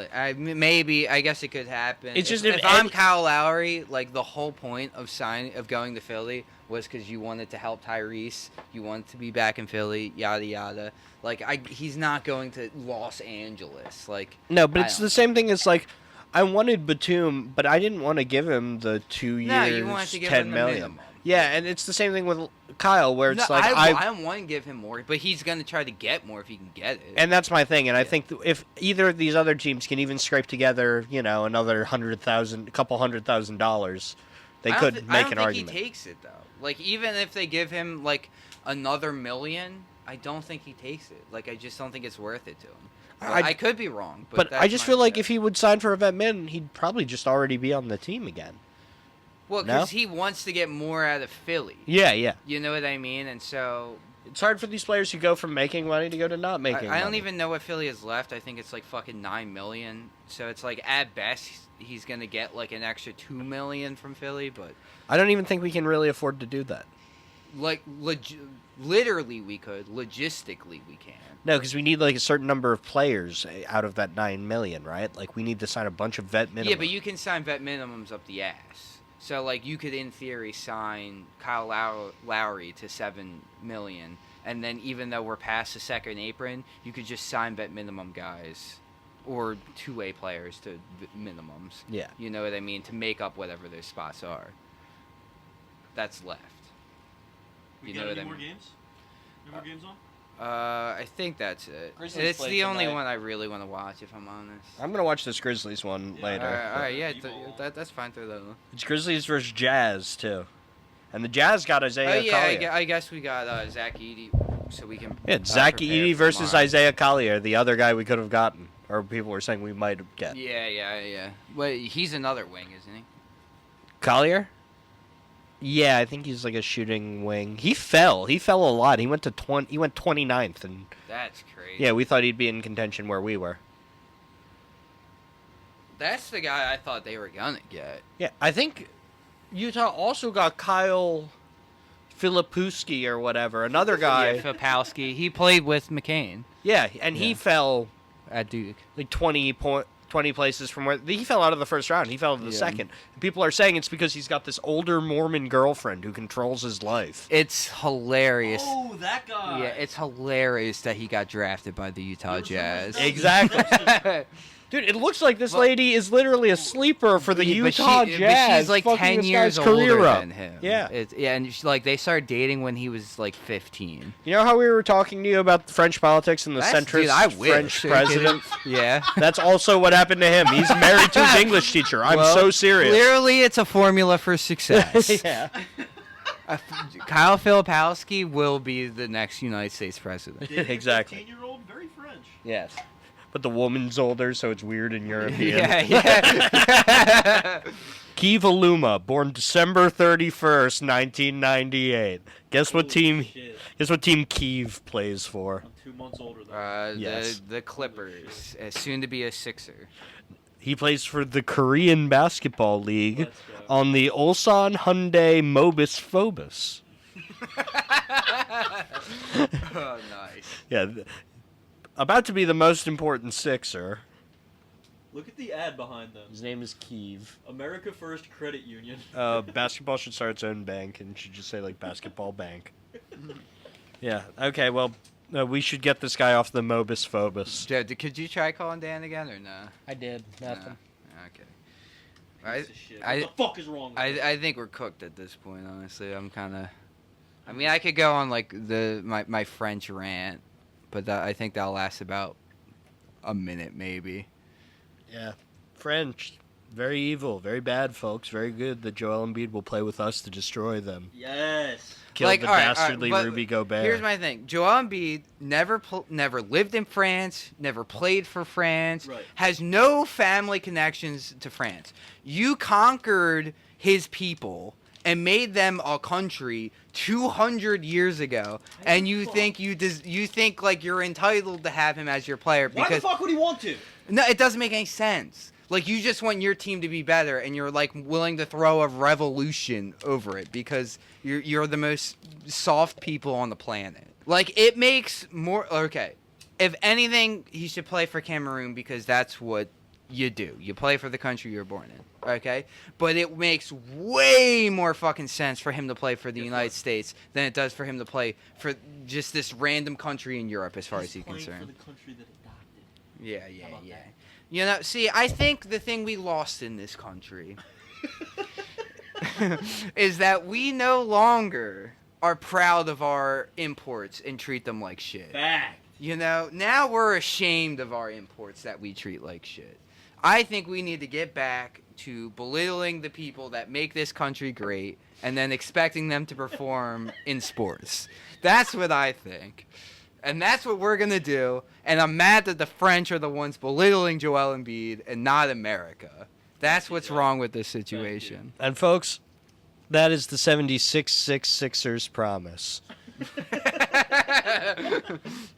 maybe. I guess it could happen. It's just if I'm Kyle Lowry, like, the whole point of going to Philly was because you wanted to help Tyrese. You wanted to be back in Philly, yada, yada. Like, he's not going to Los Angeles. Like, no, but it's the same thing as, like, I wanted Batum, but I didn't want to give him the 2 years, no, you wanted to give him the minimum. Yeah, and it's the same thing with Kyle, where it's I don't want to give him more, but he's going to try to get more if he can get it. And that's my thing, and I think if either of these other teams can even scrape together, another couple $100,000, they could make an argument. I don't think he takes it, though. Like, even if they give him, like, another $1 million, I don't think he takes it. Like, I just don't think it's worth it to him. I could be wrong, but I just feel like if he would sign for a vet min, he'd probably just already be on the team again. Well, because he wants to get more out of Philly. Yeah, yeah. You know what I mean? And so... It's hard for these players who go from making money to go to not making money. I don't even know what Philly has left. I think it's like fucking $9 million. So it's like, at best, he's going to get like an extra $2 million from Philly, but... I don't even think we can really afford to do that. Like, literally we could. Logistically we can. No, because we need like a certain number of players out of that $9 million, right? Like, we need to sign a bunch of vet minimums. Yeah, but you can sign vet minimums up the ass. So, like, you could, in theory, sign Kyle Lowry to $7 million, and then even though we're past the second apron, you could just sign vet minimum guys or two-way players to minimums. Yeah. You know what I mean? To make up whatever their spots are. That's left. You know what I mean? More games? Any more games on? I think that's it. Grizzlies it's play the only tonight. one I really want to watch, if I'm honest. I'm going to watch this Grizzlies one later. All right, yeah, that's fine through that one. It's Grizzlies versus Jazz, too. And the Jazz got Isaiah Collier. I guess we got Zach Edey, so we can... Yeah, Zach Edey versus Isaiah Collier, the other guy we could have gotten. Or people were saying we might get. Yeah. Wait, he's another wing, isn't he? Collier? Yeah, I think he's like a shooting wing. He fell a lot. He went 29th, and that's crazy. Yeah, we thought he'd be in contention where we were. That's the guy I thought they were gonna get. Yeah, I think Utah also got Kyle Filipowski or whatever, another guy. Yeah, Filipowski. He played with McCain. Yeah, and he fell at Duke, like 20 places from where he fell out of the first round. He fell to the second. And people are saying it's because he's got this older Mormon girlfriend who controls his life. It's hilarious. Oh, that guy. Yeah, it's hilarious that he got drafted by the Utah Jazz. Exactly. Dude, it looks like this lady is literally a sleeper for the Utah Jazz. But she's like 10 years older than him. Yeah. And they started dating when he was like 15. You know how we were talking to you about French politics and the centrist French president? Yeah. That's also what happened to him. He's married to his English teacher. I'm so serious. Clearly, it's a formula for success. Yeah. Kyle Filipowski will be the next United States president. Exactly. 15-year-old, very French. Yes. But the woman's older, so it's weird in European. Yeah. Kiev Aluma, born December 31st, 1998. Guess what team? Shit. Guess what team Kiev plays for? I'm 2 months older than Yes. The Clippers, soon to be a Sixer. He plays for the Korean Basketball League Let's go. on the Ulsan Hyundai Mobis Phobos. Oh, nice. Yeah, about to be the most important Sixer. Look at the ad behind them. His name is Kiev. America First Credit Union. Basketball should start its own bank and should just say like Basketball Bank. Yeah. Okay. Well, we should get this guy off the Mobis Phobos. Joe, could you try calling Dan again or no? I did. Nothing. Okay. Piece of shit. What the fuck is wrong with you? I think we're cooked at this point. Honestly, I'm kind of. I mean, I could go on like my French rant, but I think that'll last about a minute maybe. Yeah. French. Very evil. Very bad, folks. Very good that Joel Embiid will play with us to destroy them. Yes. Kill Like, the all right, dastardly but Ruby Gobert. Here's my thing: Joel Embiid never lived in France, never played for France, Right. has no family connections to France. You conquered his people and made them a country 200 years ago, and you think you think like you're entitled to have him as your player Why the because fuck would he want to? no, it doesn't make any sense. Like, you just want your team to be better, and you're, like, willing to throw a revolution over it because you're the most soft people on the planet. Like, it makes more... Okay, if anything, he should play for Cameroon because that's what you do. You play for the country you're born in, okay? But it makes way more fucking sense for him to play for the United States than it does for him to play for just this random country in Europe as far as he's playing concerned. for the country that adopted. Yeah. How about that? You know, see, I think the thing we lost in this country is that we no longer are proud of our imports and treat them like shit. Fact. You know, now we're ashamed of our imports that we treat like shit. I think we need to get back to belittling the people that make this country great and then expecting them to perform in sports. That's what I think. And that's what we're going to do. And I'm mad that the French are the ones belittling Joel Embiid and not America. That's what's wrong with this situation. And folks, that is the 76 Sixers promise.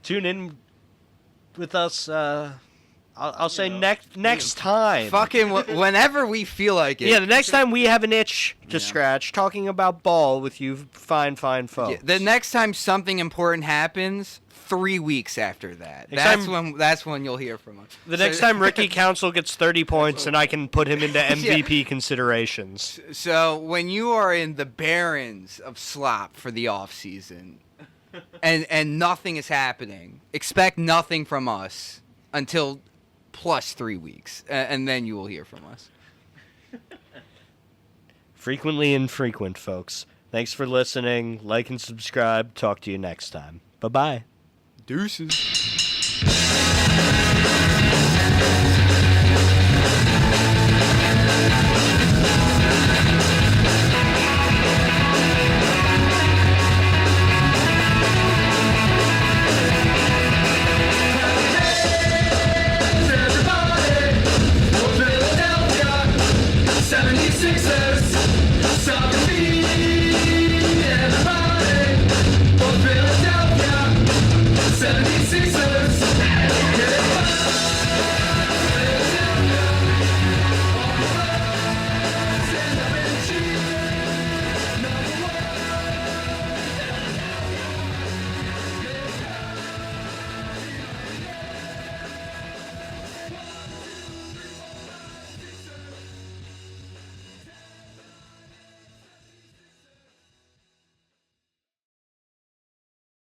Tune in with us. I'll say next time. Fucking whenever we feel like it. Yeah, the next time we have an itch to Yeah. scratch, talking about ball with you fine folks. Yeah, the next time something important happens, 3 weeks after that. Next That's when you'll hear from us. The next time Ricky Council gets 30 points and I can put him into MVP considerations. So when you are in the barrens of slop for the offseason and nothing is happening, expect nothing from us until plus 3 weeks, and then you will hear from us. Frequently infrequent, folks. Thanks for listening. Like and subscribe. Talk to you next time. Bye-bye. Deuces.